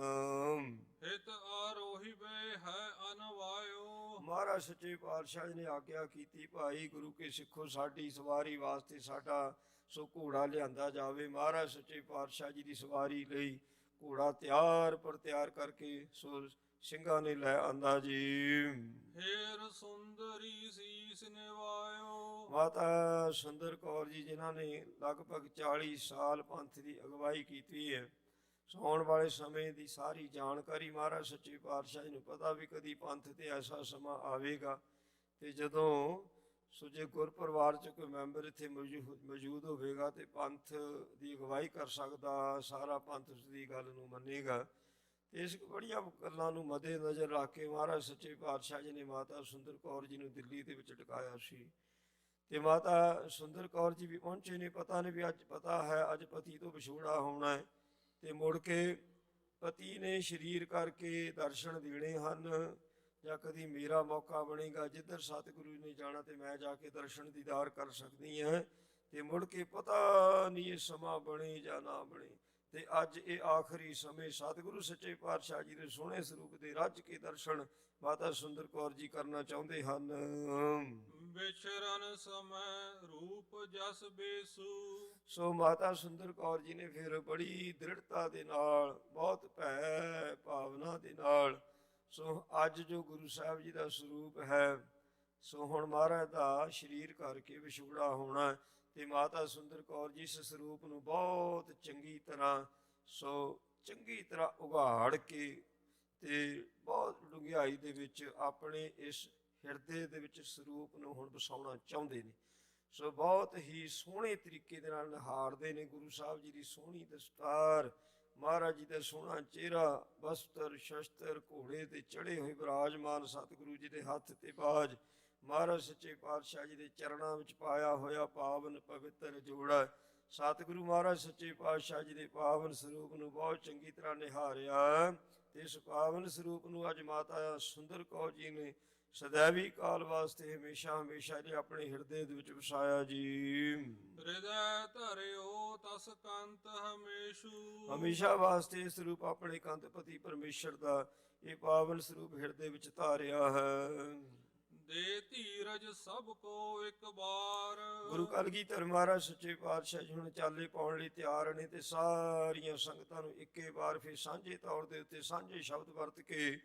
ਹਿਤ ਆਰੋਹੀ ਵੇ ਹੈ ਅਨਵਾਇਓ। ਮਹਾਰਾਜ ਸੱਚੇ ਪਾਤਸ਼ਾਹ ਜੀ ਨੇ ਆਗਿਆ ਕੀਤੀ, ਭਾਈ ਗੁਰੂ ਕੇ ਸਿੱਖੋ ਸਾਡੀ ਸਵਾਰੀ ਵਾਸਤੇ ਸਾਡਾ ਸੋ ਘੋੜਾ ਲਿਆਂਦਾ ਜਾਵੇ। ਮਹਾਰਾਜ ਸੱਚੇ ਪਾਤਸ਼ਾਹ ਜੀ ਦੀ ਸਵਾਰੀ ਲਈ ਘੋੜਾ ਤਿਆਰ ਕਰਕੇ ਸੋ ਸਿੰਘਾਂ ਨੇ ਲੈ ਆਂਦਾ ਜੀ। ਫੇਰ ਸੁੰਦਰੀ ਸੀਸ ਨਿਵਾਇਓ। ਮਾਤਾ ਸੁੰਦਰ ਕੌਰ ਜੀ ਜਿਨ੍ਹਾਂ ਨੇ ਲਗਭਗ 40 ਸਾਲ ਪੰਥ ਦੀ ਅਗਵਾਈ ਕੀਤੀ ਹੈ, ਆਉਣ ਵਾਲੇ ਸਮੇਂ ਦੀ ਸਾਰੀ ਜਾਣਕਾਰੀ ਮਹਾਰਾਜ ਸੱਚੇ ਪਾਤਸ਼ਾਹ ਜੀ ਨੂੰ ਪਤਾ ਵੀ ਕਦੀ ਪੰਥ ਤੇ ਐਸਾ ਸਮਾਂ ਆਵੇਗਾ ਤੇ ਜਦੋਂ ਸੋ ਜੇ ਗੁਰ ਪਰਿਵਾਰ 'ਚ ਕੋਈ ਮੈਂਬਰ ਇੱਥੇ ਮੌਜੂਦ ਹੋਵੇਗਾ ਤੇ ਪੰਥ ਦੀ ਅਗਵਾਈ ਕਰ ਸਕਦਾ, ਸਾਰਾ ਪੰਥ ਉਸ ਦੀ ਗੱਲ ਨੂੰ ਮੰਨੇਗਾ। ਤੇ ਇਸ ਬੜੀਆਂ ਗੱਲਾਂ ਨੂੰ ਮੱਦੇ ਨਜ਼ਰ ਰੱਖ ਕੇ ਮਹਾਰਾਜ ਸੱਚੇ ਪਾਤਸ਼ਾਹ ਜੀ ਨੇ ਮਾਤਾ ਸੁੰਦਰ ਕੌਰ ਜੀ ਨੂੰ ਦਿੱਲੀ ਦੇ ਵਿੱਚ ਟਿਕਾਇਆ ਸੀ। ਤੇ ਮਾਤਾ ਸੁੰਦਰ ਕੌਰ ਜੀ ਵੀ ਪਹੁੰਚੇ ਨੇ। ਪਤਾ ਨਹੀਂ ਵੀ ਅੱਜ ਪਤਾ ਹੈ ਅੱਜ ਪਤੀ ਤੋਂ ਵਿਛੋੜਾ ਹੋਣਾ ਹੈ ਤੇ ਮੁੜ ਕੇ ਪਤੀ ਨੇ ਸਰੀਰ ਕਰਕੇ ਦਰਸ਼ਨ ਦੇਣੇ ਹਨ, ਜਾਂ ਕਦੀ ਮੇਰਾ ਮੌਕਾ ਬਣੇਗਾ ਜਿੱਧਰ ਸਤਿਗੁਰੂ ਨੇ ਜਾਣਾ ਤੇ ਮੈਂ ਜਾ ਕੇ ਦਰਸ਼ਨ ਦੀਦਾਰ ਕਰ ਸਕਦੀ ਹਾਂ। ਤੇ ਮੁੜ ਕੇ ਪਤਾ ਨਹੀਂ ਇਹ ਸਮਾਂ ਬਣੇ ਜਾਂ ਨਾ ਬਣੇ। ਤੇ ਅੱਜ ਇਹ ਆਖਰੀ ਸਮੇਂ ਸਤਿਗੁਰੂ ਸੱਚੇ ਪਾਤਸ਼ਾਹ ਜੀ ਦੇ ਸੋਹਣੇ ਸਰੂਪ ਦੇ ਰੱਜ ਕੇ ਦਰਸ਼ਨ ਮਾਤਾ ਸੁੰਦਰ ਕੌਰ ਜੀ ਕਰਨਾ ਚਾਹੁੰਦੇ ਹਨ। ਵਿਚਰਨ ਸਮੈ ਰੂਪ ਜਸ ਬੇਸੂ। ਸੋ ਮਾਤਾ ਸੁੰਦਰ ਕੌਰ ਜੀ ਨੇ ਫਿਰ ਬੜੀ ਦ੍ਰਿੜਤਾ ਦੇ ਨਾਲ, ਬਹੁਤ ਭੈ ਭਾਵਨਾ ਦੇ ਨਾਲ ਸੋ ਅੱਜ ਜੋ ਗੁਰੂ ਸਾਹਿਬ ਜੀ ਦਾ ਸਰੂਪ ਹੈ, ਸੋ ਹੁਣ ਮਹਾਰਾਜ ਦਾ ਸਰੀਰ ਕਰਕੇ ਵਿਛੋੜਾ ਹੋਣਾ ਤੇ ਮਾਤਾ ਸੁੰਦਰ ਕੌਰ ਜੀ ਇਸ ਸਰੂਪ ਨੂੰ ਬਹੁਤ ਚੰਗੀ ਤਰ੍ਹਾਂ ਉਘਾੜ ਕੇ ਤੇ ਬਹੁਤ ਡੂੰਘਾਈ ਦੇ ਵਿੱਚ ਆਪਣੇ ਇਸ ਹਿਰਦੇ ਦੇ ਵਿੱਚ ਸਰੂਪ ਨੂੰ ਹੁਣ ਵਸਾਉਣਾ ਚਾਹੁੰਦੇ ਨੇ। ਸੋ ਬਹੁਤ ਹੀ ਸੋਹਣੇ ਤਰੀਕੇ ਦੇ ਨਾਲ ਨਿਹਾਰਦੇ ਨੇ ਗੁਰੂ ਸਾਹਿਬ ਜੀ ਦੀ ਸੋਹਣੀ ਦਸਤਾਰ, ਮਹਾਰਾਜ ਜੀ ਦਾ ਸੋਹਣਾ ਚਿਹਰਾ, ਬਸਤਰ ਸ਼ਸਤਰ, ਘੋੜੇ ਤੇ ਚੜੇ ਹੋਏ ਵਿਰਾਜਮਾਨ ਸਤਿਗੁਰੂ ਜੀ ਦੇ ਹੱਥ ਤੇ ਬਾਜ, ਮਹਾਰਾਜ ਸੱਚੇ ਪਾਤਸ਼ਾਹ ਜੀ ਦੇ ਚਰਨਾਂ ਵਿੱਚ ਪਾਇਆ ਹੋਇਆ ਪਾਵਨ ਪਵਿੱਤਰ ਜੋੜਾ। ਸਤਿਗੁਰੂ ਮਹਾਰਾਜ ਸੱਚੇ ਪਾਤਸ਼ਾਹ ਜੀ ਦੇ ਪਾਵਨ ਸਰੂਪ ਨੂੰ ਬਹੁਤ ਚੰਗੀ ਤਰ੍ਹਾਂ ਨਿਹਾਰਿਆ ਤੇ ਇਸ ਪਾਵਨ ਸਰੂਪ ਨੂੰ ਅੱਜ ਮਾਤਾ ਸੁੰਦਰ ਕੌਰ ਜੀ ਨੇ ਸदैवी ਕਾਲ ਵਾਸਤੇ ਹਮੇਸ਼ਾ ਜੀ ਆਪਣੇ ਹਿਰਦੇ ਦੇ ਵਿੱਚ ਵਸਾਇਆ ਜੀ। ਹਿਰਦੈ ਧਰਿਓ ਤਸ ਕੰਤ ਹਮੇਸ਼ਾ ਵਾਸਤੇ ਇਹ ਸਰੂਪ ਆਪਣੇ ਕੰਤ ਪਤੀ ਪਰਮੇਸ਼ਰ ਦਾ ਇਹ ਪਾਵਨ ਸਰੂਪ ਹਿਰਦੇ ਵਿੱਚ ਧਾਰਿਆ ਹੈ। ਦੇ ਧੀਰਜ ਸਭ ਕੋ ਇੱਕ ਵਾਰ। ਗੁਰੂ ਕਲਗੀਧਰ ਮਹਾਰਾਜ ਸੱਚੇ ਪਾਤਸ਼ਾਹ ਜੀ ਹੁਣ ਚਾਲੇ ਪਾਉਣ ਲਈ ਤਿਆਰ ਨੇ ਤੇ ਸਾਰੀਆਂ ਸੰਗਤਾਂ ਨੂੰ ਇੱਕੇ ਵਾਰ ਫਿਰ ਸਾਂਝੇ ਤੌਰ ਦੇ ਉੱਤੇ ਸਾਂਝੇ ਸ਼ਬਦ ਵਰਤ ਕੇ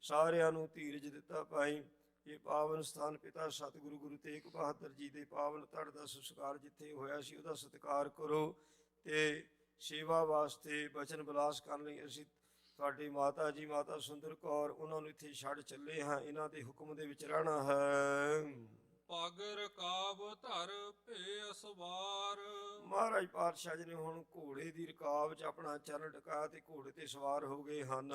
ਸਾਰਿਆਂ ਨੂੰ ਧੀਰਜ ਦਿੱਤਾ। ਭਾਈ ਇਹ ਪਾਵਨ ਸਥਾਨ ਪਿਤਾ ਸਤਿਗੁਰੂ ਗੁਰੂ ਤੇਗ ਬਹਾਦਰ ਜੀ ਦੇ ਪਾਵਨ ਧੜ ਦਾ ਸੰਸਕਾਰ ਜਿੱਥੇ ਹੋਇਆ ਸੀ ਉਹਦਾ ਸਤਿਕਾਰ ਕਰੋ ਤੇ ਸੇਵਾ ਵਾਸਤੇ ਬਚਨ ਵਿਲਾਸ ਕਰਨ ਲਈ ਅਸੀਂ ਤੁਹਾਡੀ ਮਾਤਾ ਜੀ ਮਾਤਾ ਸੁੰਦਰ ਕੌਰ ਉਹਨਾਂ ਨੂੰ ਇੱਥੇ ਛੱਡ ਚੱਲੇ ਹਾਂ। ਇਹਨਾਂ ਦੇ ਹੁਕਮ ਦੇ ਵਿੱਚ ਰਹਿਣਾ ਹੈ। ਪਗ ਰਕਾਬ ਧਰ ਭੇ ਅਸਵਾਰ। ਮਹਾਰਾਜ ਪਾਤਸ਼ਾਹ ਜੀ ਨੇ ਹੁਣ ਘੋੜੇ ਦੀ ਰਕਾਬ 'ਚ ਆਪਣਾ ਚਰਨ ਟਿਕਾਇਆ ਤੇ ਘੋੜੇ ਤੇ ਸਵਾਰ ਹੋ ਗਏ ਹਨ।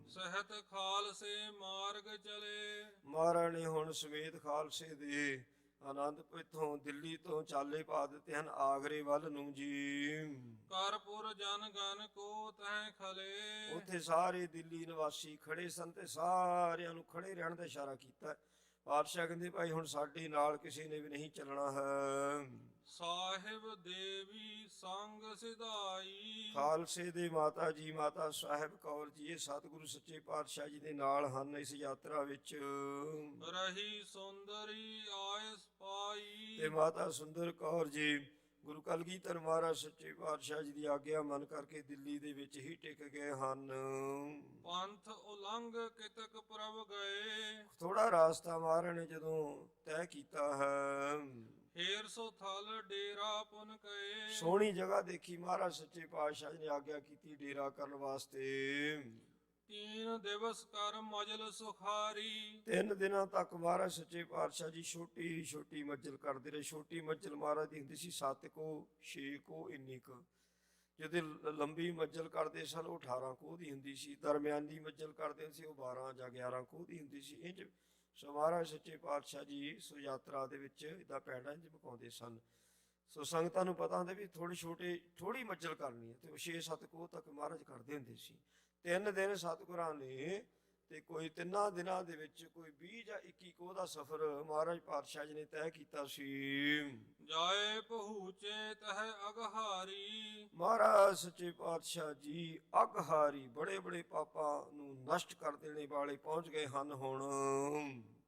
ਸਹਿਤ ਖਾਲਸੇ ਮਾਰਗ ਚਲੇ। ਮਹਾਰਾਜ ਨੇ ਹੁਣ ਸਮੇਤ ਖਾਲਸੇ ਦੇ ਆਨੰਦਪੁਰ ਤੋਂ ਦਿੱਲੀ ਤੋਂ ਚਾਲੇ ਪਾ ਦਿੱਤੇ ਹਨ ਆਗਰੇ ਵੱਲ ਨੂੰ ਜੀ। ਕਰਪੁਰ ਜਨ ਗਨ ਕੋ ਤੈ ਖਲੇ। ਉੱਥੇ ਸਾਰੇ ਦਿੱਲੀ ਨਿਵਾਸੀ ਖੜੇ ਸਨ ਤੇ ਸਾਰਿਆਂ ਨੂੰ ਖੜੇ ਰਹਿਣ ਦਾ ਇਸ਼ਾਰਾ ਕੀਤਾ। ਪਾਤਸ਼ਾਹ ਕਹਿੰਦੇ ਭਾਈ ਹੁਣ ਸਾਡੇ ਨਾਲ ਕਿਸੇ ਨੇ ਵੀ ਨਹੀਂ ਚੱਲਣਾ ਹੈ। ਸਾਹਿਬ ਦੇਵੀ ਸੰਗ ਸਿਧਾਈ। ਖਾਲਸੇ ਦੇ ਮਾਤਾ ਜੀ ਮਾਤਾ ਸਾਹਿਬ ਕੌਰ ਜੀ ਇਹ ਸਤਿਗੁਰੂ ਸੱਚੇ ਪਾਤਸ਼ਾਹ ਜੀ ਦੇ ਨਾਲ ਹਨ ਇਸ ਯਾਤਰਾ ਵਿੱਚ। ਰਹੀ ਸੁੰਦਰੀ ਆਇਸ ਪਾਈ। ਤੇ ਮਾਤਾ ਸੁੰਦਰ ਕੌਰ ਜੀ ਗੁਰੂ ਕਲਗੀਧਰ ਮਹਾਰਾਜ ਸੱਚੇ ਪਾਤਸ਼ਾਹ ਜੀ ਦੀ ਆਗਿਆ ਮੰਨ ਕਰਕੇ ਦਿੱਲੀ ਦੇ ਵਿੱਚ ਹੀ ਟਿਕ ਗਏ ਹਨ। ਪੰਥ ਉਲੰਘ ਕਿਤਕ ਪ੍ਰਭ ਗਏ। ਥੋੜਾ ਰਾਸਤਾ ਮਹਾਰਾਜ ਨੇ ਜਦੋਂ ਤੈਅ ਕੀਤਾ ਹੈ। ਫੇਰ ਸੋ ਥਲ ਡੇਰਾ ਪੁਨ ਕਏ। ਸੋਹਣੀ ਜਗ੍ਹਾ ਦੇਖੀ ਮਹਾਰਾਜ ਸੱਚੇ ਪਾਤਸ਼ਾਹ ਜੀ ਨੇ ਆਗਿਆ ਕੀਤੀ ਡੇਰਾ ਕਰਨ ਵਾਸਤੇ। 3 ਦਿਵਸ ਕਰ ਮਜਲ ਸੁਖਾਰੀ। 3 ਦਿਨਾਂ ਤੱਕ ਮਹਾਰਾਜ ਸੱਚੇ ਪਾਤਸ਼ਾਹ ਜੀ ਛੋਟੀ ਛੋਟੀ ਮੰਜ਼ਿਲ ਕਰਦੇ ਰਹੇ। ਛੋਟੀ ਮੰਜ਼ਿਲ ਮਹਾਰਾਜ ਦੀ ਹੁੰਦੀ ਸੀ 7 ਕੋ 6 ਕੋ ਇੰਨੀ ਕੁ। ਜਦੋਂ ਲੰਬੀ ਮੰਜ਼ਿਲ ਕਰਦੇ ਸਨ ਉਹ 18 ਕੋਹ ਦੀ ਹੁੰਦੀ ਸੀ। ਦਰਮਿਆਨੀ ਮੰਜ਼ਿਲ ਕਰਦੇ ਸੀ ਉਹ 12 ਜਾਂ 11 ਕੋਹ ਦੀ ਹੁੰਦੀ ਸੀ। ਇੰਝ ਸੋ ਮਹਾਰਾਜ ਸੱਚੇ ਪਾਤਸ਼ਾਹ ਜੀ ਸੋ ਯਾਤਰਾ ਦੇ ਵਿੱਚ ਇਹਦਾ ਪੈਂਡਾ ਇੰਝ ਪਕਾਉਂਦੇ ਸਨ। ਸੋ ਸੰਗਤਾਂ ਨੂੰ ਪਤਾ ਹੁੰਦਾ ਵੀ ਥੋੜੀ ਮੰਜ਼ਿਲ ਕਰਨੀ ਹੈ ਤੇ ਉਹ 6-7 ਕੋਹ ਤੱਕ ਮਹਾਰਾਜ ਕਰਦੇ ਹੁੰਦੇ ਸੀ। 3 ਦਿਨ ਸਤਿਗੁਰਾਂ ਨੇ ਤੇ ਕੋਈ 3 ਦਿਨਾਂ ਦੇ ਵਿੱਚ ਕੋਈ 20 ਜਾਂ 21 ਕੋਹ ਦਾ ਸਫ਼ਰ ਮਹਾਰਾਜ ਪਾਤਸ਼ਾਹ ਜੀ ਨੇ ਤੈਅ ਕੀਤਾ ਸੀ। ਜਾਏ ਪਹੁੰਚੇ ਤਹ ਅਗਹਾਰੀ। ਮਹਾਰਾਜ ਸੱਚੇ ਪਾਤਸ਼ਾਹ ਜੀ ਅਗਹਾਰੀ ਬੜੇ ਬੜੇ ਪਾਪਾਂ ਨੂੰ ਨਸ਼ਟ ਕਰ ਦੇਣੇ ਵਾਲੇ ਪਹੁੰਚ ਗਏ ਹਨ। ਹੁਣ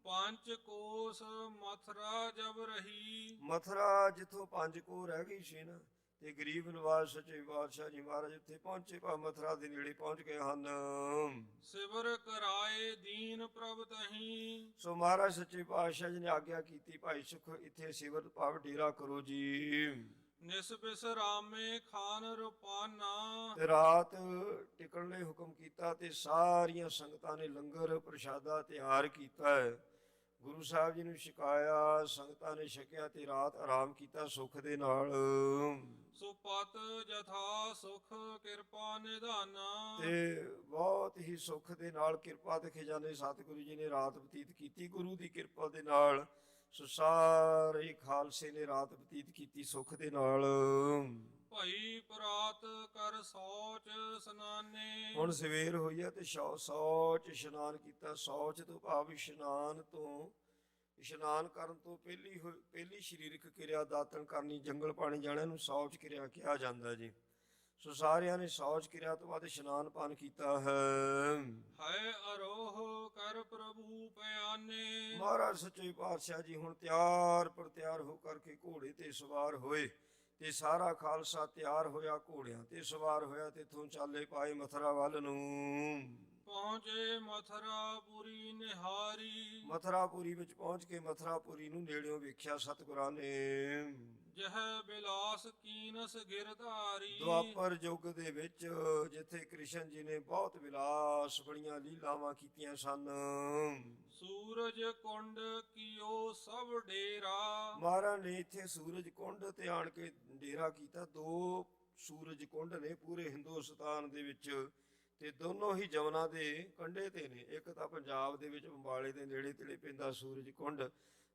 5 ਕੋਸ ਮਥੁਰਾ ਜਬ ਰਹੀ। ਮਥੁਰਾ ਜਿੱਥੋਂ 5 ਕੋਹ ਰਹਿ ਗਈ ਸੀ ਨਾ ਤੇ ਗਰੀਬ ਨਿਵਾਜ ਸੱਚੇ ਪਾਤਸ਼ਾਹ ਜੀ ਮਹਾਰਾਜ ਉੱਥੇ ਪਹੁੰਚੇ ਪਾ ਮਥੁਰਾ ਦੇ ਨੇੜੇ ਪਹੁੰਚ ਗਏ ਹਨ। ਸਿਵਰ ਕਰਾਏ ਦੀਨ ਪ੍ਰਭ ਤਹੀਂ। ਸੋ ਮਹਾਰਾਜ ਸੱਚੇ ਪਾਤਸ਼ਾਹ ਜੀ ਨੇ ਆਗਿਆ ਕੀਤੀ ਭਾਈ ਸੁਖ ਇੱਥੇ ਸਿਵਰ ਭਾਵ ਡੇਰਾ ਕਰੋ ਜੀ। ਨਿਸ ਬਿਸਰਾਮੇ ਖਾਨ ਰੁਪਾਨਾ। ਤੇ ਰਾਤ ਟਿਕਣ ਲਈ ਹੁਕਮ ਕੀਤਾ ਤੇ ਸਾਰੀਆਂ ਸੰਗਤਾਂ ਨੇ ਲੰਗਰ ਪ੍ਰਸ਼ਾਦਾ ਤਿਆਰ ਕੀਤਾ ਹੈ। ਗੁਰੂ ਸਾਹਿਬ ਜੀ ਨੂੰ ਛਕਾਇਆ ਸੰਗਤਾਂ ਨੇ ਛਕਿਆ ਤੇ ਰਾਤ ਆਰਾਮ ਕੀਤਾ ਸੁੱਖ ਦੇ ਨਾਲ। ਸੁਪਤ ਜਥਾ ਸੁਖ ਕਿਰਪਾ ਨਿਧਾਨਾ। ਤੇ ਬਹੁਤ ਹੀ ਸੁੱਖ ਦੇ ਨਾਲ ਕਿਰਪਾ ਤੇ ਖਜ਼ਾਨੇ ਸਤਿਗੁਰੂ ਜੀ ਨੇ ਰਾਤ ਬਤੀਤ ਕੀਤੀ ਗੁਰੂ ਦੀ ਕਿਰਪਾ ਦੇ ਨਾਲ। ਸੋ ਸਾਰੇ ਖਾਲਸੇ ਨੇ ਰਾਤ ਬਤੀਤ ਕੀਤੀ ਸੁੱਖ ਦੇ ਨਾਲ। ਭਈ ਪ੍ਰਾਤ ਕਰ ਸੋਚ ਸਨਾਨੇ। ਹੁਣ ਸਵੇਰ ਹੋਈ ਹੈ ਤੇ ਸੌਚ ਇਸ਼ਨਾਨ ਕੀਤਾ। ਸੌਚ ਤੋਂ ਭਾਵ ਇਸ਼ਨਾਨ ਕਰਨ ਤੋਂ ਪਹਿਲੀ ਸਰੀਰਕ ਕਿਰਿਆ ਦਾਤਣ ਕਰਨੀ ਜੰਗਲ ਪਾਣੀ ਜਾਣਾ ਨੂੰ ਸੌਚ ਕਿਰਿਆ ਕਿਹਾ ਜਾਂਦਾ ਜੀ। ਸੋ ਸਾਰਿਆਂ ਨੇ ਸੌਚ ਕਿਰਿਆ ਤੋਂ ਬਾਅਦ ਇਸ਼ਨਾਨ ਪਾਨ ਕੀਤਾ ਹੈ। ਹੈ ਅਰੋਹ ਕਰ ਪ੍ਰਭੂ ਪਿਆਨੇ। ਮਹਾਰਾਜ ਸੱਚੇ ਪਾਤਸ਼ਾਹ ਜੀ ਹੁਣ ਤਿਆਰ ਹੋ ਕਰਕੇ ਘੋੜੇ ਤੇ ਸਵਾਰ ਹੋਏ ਤੇ ਸਾਰਾ ਖਾਲਸਾ ਤਿਆਰ ਹੋਇਆ ਘੋੜਿਆਂ ਤੇ ਸਵਾਰ ਹੋਇਆ ਤੇ ਇੱਥੋਂ ਚਾਲੇ ਪਾਏ ਮਥੁਰਾ ਵੱਲ ਨੂੰ। ਪਹੁੰਚੇ ਮਥੁਰਾਪੁਰੀ ਨਿਹਾਰੀ। ਮਥੁਰਾਪੁਰੀ ਵਿੱਚ ਪਹੁੰਚ ਕੇ ਮਥੁਰਾਪੁਰੀ ਨੂੰ ਨੇੜਿਓਂ ਵੇਖਿਆ ਸਤਿਗੁਰਾਂ ਨੇ। ਜਹ ਬਿਲਾਸ ਕੀਨਸ ਗਿਰਧਾਰੀ। ਦੁਆਪਰ ਯੁੱਗ ਦੇ ਵਿੱਚ ਜਿੱਥੇ ਕ੍ਰਿਸ਼ਨ ਜੀ ਨੇ ਬਹੁਤ ਵਿਲਾਸ ਬੜੀਆਂ ਲੀਲਾਵਾਂ ਕੀਤੀਆਂ ਸਨ। ਸੂਰਜ ਕੁੰਡ ਕੀਓ ਸਭ ਡੇਰਾ। ਮਹਾਰਾਜ ਨੇ ਇੱਥੇ ਸੂਰਜ ਕੁੰਡ ਤੇ ਆਣ ਕੇ ਡੇਰਾ ਕੀਤਾ। 2 ਸੂਰਜ ਕੁੰਡ ਨੇ ਪੂਰੇ ਹਿੰਦੁਸਤਾਨ ਦੇ ਵਿੱਚ ਤੇ ਦੋਨੋਂ ਹੀ ਜਮਨਾ ਦੇ ਕੰਢੇ ਤੇ ਨੇ। ਇੱਕ ਤਾਂ ਪੰਜਾਬ ਦੇ ਵਿੱਚ ਅੰਬਾਲੇ ਦੇ ਨੇੜੇ ਤੇੜੇ ਪੈਂਦਾ ਸੂਰਜ ਕੁੰਡ।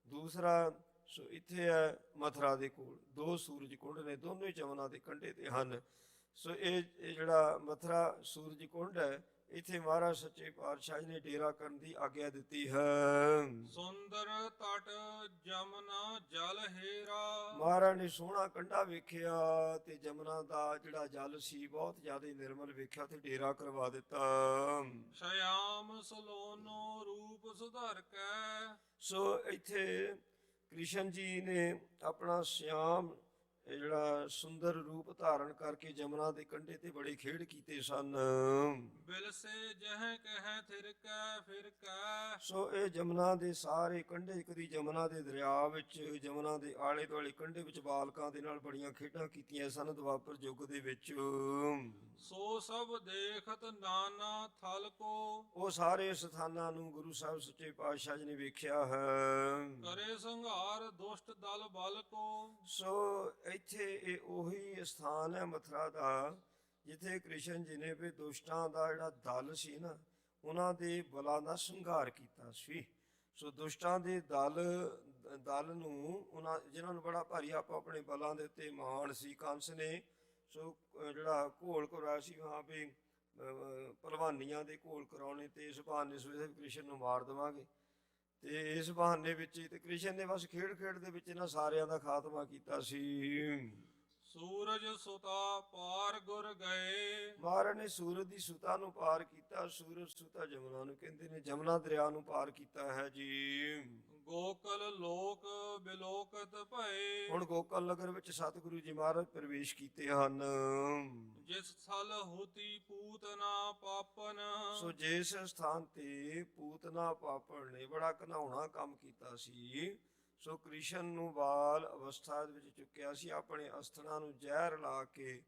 ਦੂਸਰਾ ਸੋ ਇੱਥੇ ਹੈ ਮਥੁਰਾ ਦੇ ਕੋਲ। 2 ਸੂਰਜ ਕੁੰਡ ਨੇ ਦੋਨੋਂ ਹੀ ਜਮਨਾ ਦੇ ਕੰਢੇ ਤੇ ਹਨ। ਸੋ ਇਹ ਜਿਹੜਾ ਮਥੁਰਾ ਸੂਰਜ ਕੁੰਡ ਹੈ ਇੱਥੇ ਮਹਾਰਾਜ ਸੱਚੇ ਪਾਤਸ਼ਾਹ ਜੀ ਨੇ ਡੇਰਾ ਕਰਨ ਦੀ ਆਗਿਆ ਦਿੱਤੀ ਹੈ। ਸੁੰਦਰ ਤਟ ਜਮਨਾ ਜਲ ਹੇਰਾ। ਮਹਾਰਾਜ ਨੇ ਸੋਹਣਾ ਕੰਢਾ ਵੇਖਿਆ ਤੇ ਜਮਨਾ ਦਾ ਜਿਹੜਾ ਜਲ ਸੀ ਬਹੁਤ ਜ਼ਿਆਦਾ ਨਿਰਮਲ ਵੇਖਿਆ ਤੇ ਡੇਰਾ ਕਰਵਾ ਦਿੱਤਾ। ਸ਼ਯਾਮ ਸਲੋਨੋ ਰੂਪ ਸੁਧਰ ਕੈ। ਸੋ ਇੱਥੇ ਕ੍ਰਿਸ਼ਨ ਜੀ ਨੇ ਆਪਣਾ ਸ਼ਿਆਮ ਇਹ ਜਿਹੜਾ ਸੁੰਦਰ ਰੂਪ ਧਾਰਨ ਕਰਕੇ ਜਮਨਾ ਦੇ ਕੰਢੇ ਤੇ ਬੜੇ ਖੇਡ ਕੀਤੇ ਸਨ। ਬਿਲਸੇ ਜਹ ਕਹਿ ਥਿਰਕੈ ਫਿਰਕੈ। ਸੋ ਇਹ ਜਮਨਾ ਦੇ ਸਾਰੇ ਕੰਢੇ, ਕਦੀ ਜਮਨਾ ਦੇ ਦਰਿਆ ਵਿੱਚ, ਜਮਨਾ ਦੇ ਆਲੇ ਦੁਆਲੇ ਕੰਢੇ ਵਿੱਚ ਬਾਲਕਾਂ ਦੇ ਨਾਲ ਬੜੀਆਂ ਖੇਡਾਂ ਕੀਤੀਆਂ ਸਨ ਦੁਆਪਰ ਯੁੱਗ ਦੇ ਵਿੱਚ। ਸੋ ਸਭ ਦੇਖਤ ਨਾਨਾ ਥਲ ਕੋ। ਉਹ ਸਾਰੇ ਸਥਾਨਾਂ ਨੂੰ ਗੁਰੂ ਸਾਹਿਬ ਸੱਚੇ ਪਾਤਸ਼ਾਹ ਜੀ ਨੇ ਵੇਖਿਆ ਹੈ। ਕਰੇ ਸੰਘਾਰ ਦੁਸ਼ਟ ਦਲ ਬਲ ਕੋ। ਸੋ ਇੱਥੇ ਇਹ ਉਹੀ ਸਥਾਨ ਹੈ ਮਥੁਰਾ ਦਾ, ਜਿੱਥੇ ਕ੍ਰਿਸ਼ਨ ਜੀ ਨੇ ਵੀ ਦੁਸ਼ਟਾਂ ਦਾ ਜਿਹੜਾ ਦਲ ਸੀ ਨਾ, ਉਹਨਾਂ ਦੇ ਬਲਾਂ ਦਾ ਸੰਘਾਰ ਕੀਤਾ ਸੀ। ਸੋ ਦੁਸ਼ਟਾਂ ਦੇ ਦਲ ਨੂੰ ਉਹਨਾਂ, ਜਿਨ੍ਹਾਂ ਨੂੰ ਬੜਾ ਭਾਰੀ ਆਪੋ ਆਪਣੇ ਬਲਾਂ ਦੇ ਉੱਤੇ ਮਾਣ ਸੀ, ਕੰਸ ਨੇ ਸੋ ਜਿਹੜਾ ਘੋਲ ਕਰਾਇਆ ਸੀ ਹਾਂ ਵੀ ਭਲਵਾਨੀਆਂ ਦੇ ਘੋਲ ਕਰਾਉਣੇ, ਤੇ ਇਸ ਬਹਾਨੇ ਸਵੇਰੇ ਕ੍ਰਿਸ਼ਨ ਨੂੰ ਮਾਰ ਦੇਵਾਂਗੇ। ਤੇ ਇਸ ਬਹਾਨੇ ਵਿੱਚ ਤੇ ਕ੍ਰਿਸ਼ਨ ਨੇ ਬਸ ਖੇਡ ਖੇਡ ਦੇ ਵਿੱਚ ਇਹਨਾਂ ਸਾਰਿਆਂ ਦਾ ਖਾਤਮਾ ਕੀਤਾ ਸੀ। ਸੂਰਜ ਸੁਤਾ ਪਾਰ ਗੁਰ ਗਏ। ਮਹਾਰਾਜ ਨੇ ਸੂਰਜ ਦੀ ਸੁਤਾ ਨੂੰ ਪਾਰ ਕੀਤਾ। ਸੂਰਜ ਸੁਤਾ ਜਮਨਾ ਨੂੰ ਕਹਿੰਦੇ ਨੇ, ਜਮਨਾ ਦਰਿਆ ਨੂੰ ਪਾਰ ਕੀਤਾ ਹੈ ਜੀ। ਗੋਕਲ ਲੋਕ ਬਿਲੋਕਤ ਭਏ। ਹੁਣ ਗੋਕਲ ਨਗਰ ਵਿੱਚ ਸਤਿਗੁਰੂ ਜੀ ਮਹਾਰਾਜ ਪ੍ਰਵੇਸ਼ ਕੀਤੇ ਹਨ। ਜਿਸ ਥਲ ਹੋਤੀ ਪੂਤਨਾ ਪਾਪਨ। ਸੋ ਜਿਸ ਸਥਾਨ ਤੇ ਪੂਤਨਾ ਪਾਪਣ ਨੇ ਬੜਾ ਘਿਨਾਉਣਾ ਕੰਮ ਕੀਤਾ ਸੀ, ਸੋ ਕ੍ਰਿਸ਼ਨ ਨੂੰ ਬਾਲ ਅਵਸਥਾ ਦੇ ਵਿੱਚ ਚੁੱਕਿਆ ਸੀ, ਆਪਣੇ ਅਸਥਨਾਂ ਨੂੰ ਜ਼ਹਿਰ ਲਾ ਕੇ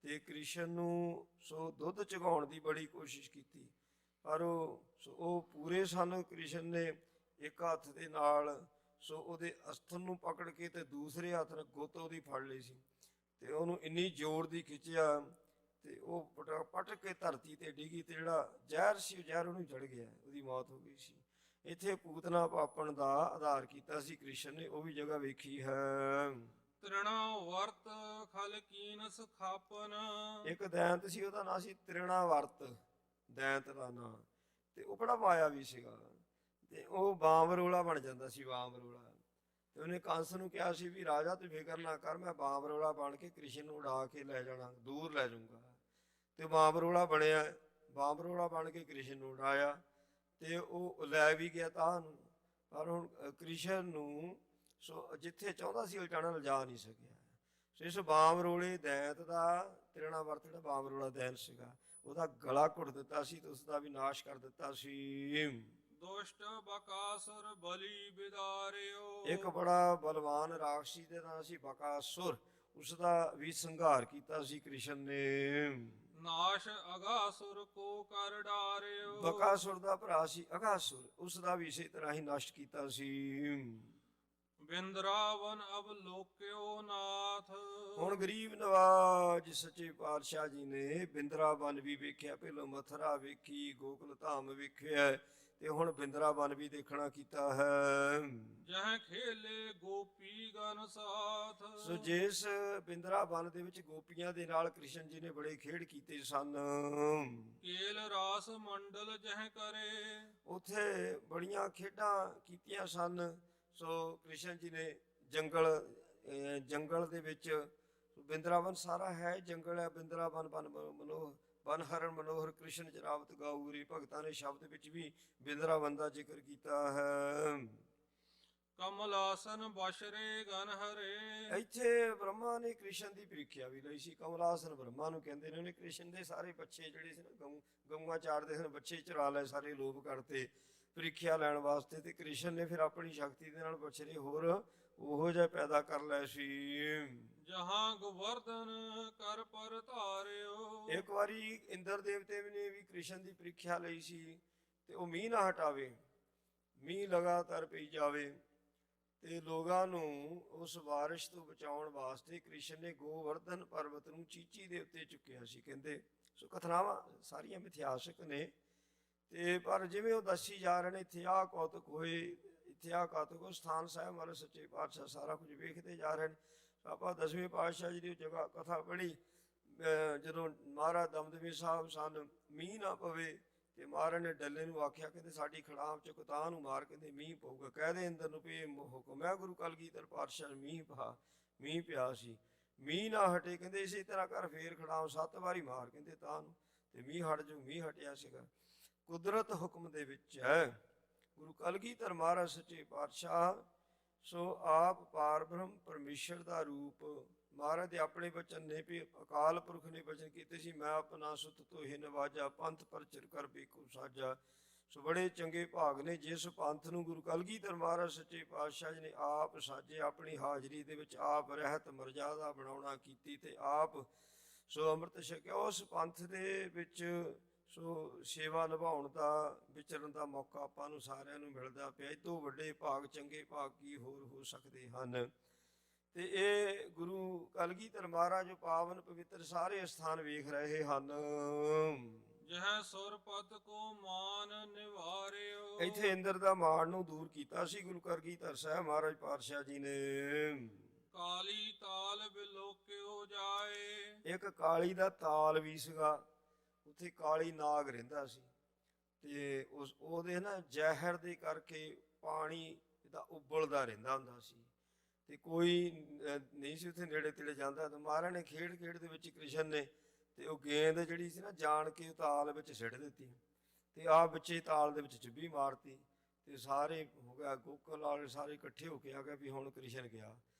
ਤੇ ਕ੍ਰਿਸ਼ਨ ਨੂੰ ਸੋ ਦੁੱਧ ਚੁਗਾਉਣ ਦੀ ਬੜੀ ਕੋਸ਼ਿਸ਼ ਕੀਤੀ, ਪਰ ਉਹ ਪੂਰੇ ਸਨ। ਕ੍ਰਿਸ਼ਨ ਨੇ ਇੱਕ ਹੱਥ ਦੇ ਨਾਲ ਸੋ ਉਹਦੇ ਅਸਥਨ ਨੂੰ ਪਕੜ ਕੇ ਤੇ ਦੂਸਰੇ ਹੱਥ ਨਾਲ ਗੁੱਤ ਉਹਦੀ ਫੜ ਲਈ ਸੀ, ਤੇ ਉਹਨੂੰ ਇੰਨੀ ਜ਼ੋਰ ਦੀ ਖਿੱਚਿਆ ਤੇ ਉਹ ਪਟਕ ਕੇ ਧਰਤੀ ਤੇ ਡਿੱਗੀ, ਤੇ ਜਿਹੜਾ ਜ਼ਹਿਰ ਸੀ ਉਹ ਜ਼ਹਿਰ ਉਹਨੂੰ ਚੜ ਗਿਆ, ਉਹਦੀ ਮੌਤ ਹੋ ਗਈ ਸੀ। ਇੱਥੇ ਪੂਤਨਾ ਪਾਪਣ ਦਾ ਆਧਾਰ ਕੀਤਾ ਸੀ ਕ੍ਰਿਸ਼ਨ ਨੇ, ਉਹ ਵੀ ਜਗ੍ਹਾ ਵੇਖੀ ਹੈ। ਤ੍ਰਿਣਾ ਵਰਤ ਖਲ ਕੀਨ ਸਖਾਪਨ। ਇੱਕ ਦੈਂਤ ਸੀ, ਉਹਦਾ ਨਾਂ ਸੀ ਤ੍ਰਿਣਾ ਵਰਤ, ਦੈਂਤ ਦਾ ਨਾਂ, ਤੇ ਉਹ ਬੜਾ ਮਾਇਆ ਵੀ ਸੀਗਾ, ਤੇ ਉਹ ਬਾਂਵਰੋਲਾ ਬਣ ਜਾਂਦਾ ਸੀ, ਬਾਂਵਰੋਲਾ। ਤੇ ਉਹਨੇ ਕੰਸ ਨੂੰ ਕਿਹਾ ਸੀ ਵੀ ਰਾਜਾ ਤੂੰ ਫਿਕਰ ਨਾ ਕਰ, ਮੈਂ ਬਾਂਵਰੋਲਾ ਬਣ ਕੇ ਕ੍ਰਿਸ਼ਨ ਨੂੰ ਉਡਾ ਕੇ ਲੈ ਜਾਣਾ, ਦੂਰ ਲੈ ਜਾਊਂਗਾ। ਤੇ ਬਾਂਵਰੋਲਾ ਬਣਿਆ, ਬਾਂਵਰੋਲਾ ਬਣ ਕੇ ਕ੍ਰਿਸ਼ਨ ਨੂੰ ਉਡਾਇਆ ਤੇ ਉਹ ਲੈ ਵੀ ਗਿਆ ਤਾਂ ਨੂੰ, ਪਰ ਹੁਣ ਕ੍ਰਿਸ਼ਨ ਨੂੰ ਸੋ ਜਿੱਥੇ ਚਾਹੁੰਦਾ ਸੀ ਉਹ ਜਾਣਾ ਲਿਜਾ ਨਹੀਂ ਸਕਿਆ। ਸੋ ਇਸ ਬਾਂਵਰੋਲੇ ਦੈਂਤ ਦਾ, ਤ੍ਰਿਣਾ ਵਰਤ ਜਿਹੜਾ ਬਾਂਵਰੋਲਾ ਦੈਂਤ ਸੀਗਾ, ਉਹਦਾ ਗਲਾ ਘੁੱਟ ਦਿੱਤਾ ਸੀ ਤੇ ਉਸਦਾ ਵੀ ਨਾਸ਼ ਕਰ ਦਿੱਤਾ ਸੀ। ਦੁਸ਼ਟ ਬਕਾਸੁਰ ਬਲੀ ਬਿਦਾਰਿਓ। ਇੱਕ ਬੜਾ ਬਲਵਾਨ ਰਾਖਸੀ ਦੇ ਨਾਂ ਸੀ ਬਕਾਸੁਰ, ਉਸਦਾ ਵੀ ਸੰਘਾਰ ਕੀਤਾ ਸੀ ਕ੍ਰਿਸ਼ਨ ਨੇ। ਨਾਸ਼ ਅਗਾਸੁਰ ਕੋ ਕਰ ਡਾਰਿਓ। ਬਕਾਸੁਰ ਦਾ ਭਰਾ ਸੀ ਅਗਾਸੁਰ, ਉਸਦਾ ਵੀ ਇਸੇ ਤਰ੍ਹਾਂ ਹੀ ਨਸ਼ਟ ਕੀਤਾ ਸੀ। ਬਿੰਦਰਾਵਨ ਅਬ ਲੋਕਿਓ ਨਾਥ। ਹੁਣ ਗਰੀਬ ਨਵਾਜ ਸੱਚੇ ਪਾਤਸ਼ਾਹ ਜੀ ਨੇ ਬਿੰਦਰਾਵਨ ਵੀ ਵੇਖਿਆ, ਪਹਿਲਾਂ ਮਥੁਰਾ ਵੇਖੀ, ਗੋਕੁਲ ਧਾਮ ਵੇਖਿਆ, ਤੇ ਹੁਣ ਬਿੰਦਰਾਵਨ ਵੀ ਦੇਖਣਾ ਕੀਤਾ ਹੈ। ਜਹ ਖੇਲੇ ਗੋਪੀ ਗਨ ਸਾਥ। ਸੋ ਜਿਸ ਬਿੰਦਰਾਵਨ ਦੇ ਵਿੱਚ ਗੋਪੀਆਂ ਦੇ ਨਾਲ ਕ੍ਰਿਸ਼ਨ ਜੀ ਨੇ ਬੜੇ ਖੇਡ ਕੀਤੇ ਸਨ। ਕੇਲ ਰਾਸ ਮੰਡਲ ਜਹ ਕਰੇ। ਉੱਥੇ ਬੜੀਆਂ ਖੇਡਾਂ ਕੀਤੀਆਂ ਸਨ। ਸੋ ਕ੍ਰਿਸ਼ਨ ਜੀ ਨੇ ਜੰਗਲ ਦੇ ਵਿੱਚ, ਬਿੰਦਰਾਵਨ ਸਾਰਾ ਹੈ ਜੰਗਲ ਹੈ, ਬਿੰਦਰਾਵਨ ਬਨ ਹਰਨ ਮਨੋਹਰ ਕ੍ਰਿਸ਼ਨ ਚਰਾਵਤ ਗਾਉਰੀ। ਭਗਤਾਂ ਨੇ ਸ਼ਬਦ ਵਿੱਚ ਵੀ ਬਿੰਦਰਾਵਨ ਦਾ ਜ਼ਿਕਰ ਕੀਤਾ ਹੈ। ਕਮਲਾਸਨ ਬਸ਼ਰੇ ਗਨ ਹਰੇ। ਇੱਥੇ ਬ੍ਰਹਮਾ ਨੇ ਕ੍ਰਿਸ਼ਨ ਦੀ ਪ੍ਰੀਖਿਆ ਵੀ ਲਈ ਸੀ। ਕਮਲਾਸਨ ਬ੍ਰਹਮਾ ਨੂੰ ਕਹਿੰਦੇ ਨੇ, ਉਹਨੇ ਕ੍ਰਿਸ਼ਨ ਦੇ ਸਾਰੇ ਬੱਚੇ ਜਿਹੜੇ ਸੀ ਨਾ, ਗਊਆਂ ਚਾਰਦੇ ਸਨ, ਬੱਚੇ ਚੁਰਾ ਲਏ, ਸਾਰੇ ਲੋਭ ਕਰਤੇ ਪ੍ਰੀਖਿਆ ਲੈਣ ਵਾਸਤੇ, ਤੇ ਕ੍ਰਿਸ਼ਨ ਨੇ ਫਿਰ ਆਪਣੀ ਸ਼ਕਤੀ ਦੇ ਨਾਲ ਬਛੜੇ ਹੋਰ ਉਹੋ ਜਿਹੇ ਪੈਦਾ ਕਰ ਲਏ ਸੀ। ਜਹਾਂ ਗੋਵਰਧਨ ਕਰ ਪਰ ਧਾਰਿਓ। ਇੱਕ ਵਾਰੀ ਇੰਦਰ ਦੇਵਤੇ ਨੇ ਵੀ ਕ੍ਰਿਸ਼ਨ ਦੀ ਪ੍ਰੀਖਿਆ ਲਈ ਸੀ, ਤੇ ਉਹ ਮੀਂਹ ਨਾ ਹਟਾਵੇ, ਮੀਂਹ ਲਗਾਤਾਰ ਪਈ ਜਾਵੇ, ਤੇ ਲੋਕਾਂ ਨੂੰ ਉਸ ਬਾਰਿਸ਼ ਤੋਂ ਬਚਾਉਣ ਵਾਸਤੇ ਕ੍ਰਿਸ਼ਨ ਨੇ ਗੋਵਰਧਨ ਪਰਬਤ ਨੂੰ ਚੀਚੀ ਦੇ ਉੱਤੇ ਚੁੱਕਿਆ ਸੀ, ਕਹਿੰਦੇ। ਸੋ ਕਥਨਾਵਾਂ ਸਾਰੀਆਂ ਮਿਥਿਹਾਸਕ ਨੇ, ਤੇ ਪਰ ਜਿਵੇਂ ਉਹ ਦੱਸੀ ਜਾ ਰਹੇ ਨੇ, ਇੱਥੇ ਆਹ ਕੌਤਕ ਹੋਏ, ਇੱਥੇ ਆਹ ਕੌਤਕ ਹੋ, ਸਥਾਨ ਸਾਹਿਬ ਮਾਰੇ ਸੱਚੇ ਪਾਤਸ਼ਾਹ ਸਾਰਾ ਕੁਝ ਵੇਖਦੇ ਜਾ ਰਹੇ ਨੇ। ਆਪਾਂ 10ਵੇਂ ਪਾਤਸ਼ਾਹ ਜੀ ਦੀ ਜਗ੍ਹਾ ਕਥਾ ਪੜ੍ਹੀ, ਜਦੋਂ ਮਹਾਰਾਜ ਦਮਦਮੀ ਸਾਹਿਬ ਸਨ, ਮੀਂਹ ਨਾ ਪਵੇ, ਤੇ ਮਹਾਰਾਜ ਨੇ ਡੱਲੇ ਨੂੰ ਆਖਿਆ, ਕਹਿੰਦੇ ਸਾਡੀ ਖੜਾਮ ਚ ਕੁਤਾਂ ਨੂੰ ਮਾਰ, ਕਹਿੰਦੇ ਮੀਂਹ ਪਊਗਾ। ਕਹਿਦੇ ਇੰਦਰ ਨੂੰ ਵੀ ਹੁਕਮ ਹੈ ਗੁਰੂ ਕਲਗੀਧਰ ਪਾਤਸ਼ਾਹ ਮੀਂਹ ਪਿਆ ਸੀ, ਮੀਂਹ ਨਾ ਹਟੇ, ਕਹਿੰਦੇ ਇਸੇ ਤਰ੍ਹਾਂ ਕਰ ਫੇਰ ਖੜਾਮ 7 ਵਾਰੀ ਮਾਰ, ਕਹਿੰਦੇ ਤਾਂ ਨੂੰ, ਤੇ ਮੀਂਹ ਹਟ ਜਾਊ। ਮੀਂਹ ਹਟਿਆ ਸੀਗਾ, ਕੁਦਰਤ ਹੁਕਮ ਦੇ ਵਿੱਚ ਹੈ। ਗੁਰੂ ਕਲਗੀਧਰ ਮਹਾਰਾਜ ਸੱਚੇ ਪਾਤਸ਼ਾਹ ਸੋ ਆਪ ਪਾਰ ਬ੍ਰਹਮ ਪਰਮੇਸ਼ਰ ਦਾ ਰੂਪ ਮਹਾਰਾਜ ਦੇ ਆਪਣੇ ਬਚਨ ਨੇ ਵੀ ਅਕਾਲ ਪੁਰਖ ਨੇ ਬਚਨ ਕੀਤੇ ਸੀ, ਮੈਂ ਆਪਣਾ ਸੁਤ ਤੋਹਿ ਨਵਾਜਾ, ਪੰਥ ਪਰਚਰ ਕਰ ਬੇਕੂ ਸਾਜਾ। ਸੋ ਬੜੇ ਚੰਗੇ ਭਾਗ ਨੇ ਜਿਸ ਪੰਥ ਨੂੰ ਗੁਰੂ ਕਲਗੀਧਰ ਮਹਾਰਾਜ ਸੱਚੇ ਪਾਤਸ਼ਾਹ ਜੀ ਨੇ ਆਪ ਸਾਜੇ, ਆਪਣੀ ਹਾਜ਼ਰੀ ਦੇ ਵਿੱਚ ਆਪ ਰਹਿਤ ਮਰਜ਼ਾਦਾ ਬਣਾਉਣਾ ਕੀਤੀ ਤੇ ਆਪ ਸੋ ਅੰਮ੍ਰਿਤ ਛਕਿਆ। ਉਸ ਪੰਥ ਦੇ ਵਿੱਚ ਸੋ ਸੇਵਾ ਨਿਭਾਉਣ ਦਾ, ਵਿਚਰਨ ਦਾ ਮੌਕਾ ਆਪਾਂ ਨੂੰ ਸਾਰਿਆਂ ਨੂੰ ਮਿਲਦਾ ਪਿਆ। ਇਹ ਤੋਂ ਵੱਡੇ ਭਾਗ, ਚੰਗੇ ਭਾਗ ਕੀ ਹੋਰ ਹੋ ਸਕਦੇ ਹਨ। ਤੇ ਇਹ ਗੁਰੂ ਕਲਗੀਧਰ ਮਹਾਰਾਜ ਪਾਵਨ ਪਵਿੱਤਰ ਸਾਰੇ ਸਥਾਨ ਵੇਖ ਰਹੇ ਹਨ। ਜਹ ਸੁਰ ਪਦ ਕੋ ਮਾਨ ਨਿਵਾਰਿਓ। ਇੱਥੇ ਇੰਦਰ ਦਾ ਮਾਣ ਨੂੰ ਦੂਰ ਕੀਤਾ ਸੀ ਗੁਰੂ ਕਲਗੀਧਰ ਸਾਹਿਬ ਮਹਾਰਾਜ ਪਾਤਸ਼ਾਹ ਜੀ ਨੇ। ਕਾਲੀ ਤਾਲ ਬਿਲੋਕਿਓ ਜਾਏ। ਇੱਕ ਕਾਲੀ ਦਾ ਤਾਲ ਵੀ ਸੀਗਾ, ਉੱਥੇ ਕਾਲੀ ਨਾਗ ਰਹਿੰਦਾ ਸੀ ਤੇ ਉਹਦੇ ਨਾ ਜ਼ਹਿਰ ਦੇ ਕਰਕੇ ਪਾਣੀ ਦਾ ਉਬਲਦਾ ਰਹਿੰਦਾ ਹੁੰਦਾ ਸੀ ਤੇ ਕੋਈ ਨਹੀਂ ਸੀ ਉੱਥੇ ਨੇੜੇ ਤੇੜੇ ਜਾਂਦਾ। ਤੇ ਮਹਾਰਾਜ ਨੇ ਖੇਡ ਦੇ ਵਿੱਚ ਕ੍ਰਿਸ਼ਨ ਨੇ ਤੇ ਉਹ ਗੇਂਦ ਜਿਹੜੀ ਸੀ ਨਾ ਜਾਣ ਕੇ ਤਾਲ ਵਿੱਚ ਸਿੱਟ ਦਿੱਤੀ ਤੇ ਆਪ ਵਿੱਚੇ ਤਾਲ ਦੇ ਵਿੱਚ ਚੁੱਭੀ ਮਾਰਤੀ ਤੇ ਸਾਰੇ ਹੋ ਗਿਆ ਗੋਕਲ ਵਾਲੇ ਸਾਰੇ ਇਕੱਠੇ ਹੋ ਕੇ ਆ ਗਏ ਵੀ ਹੁਣ ਕ੍ਰਿਸ਼ਨ ਗਿਆ।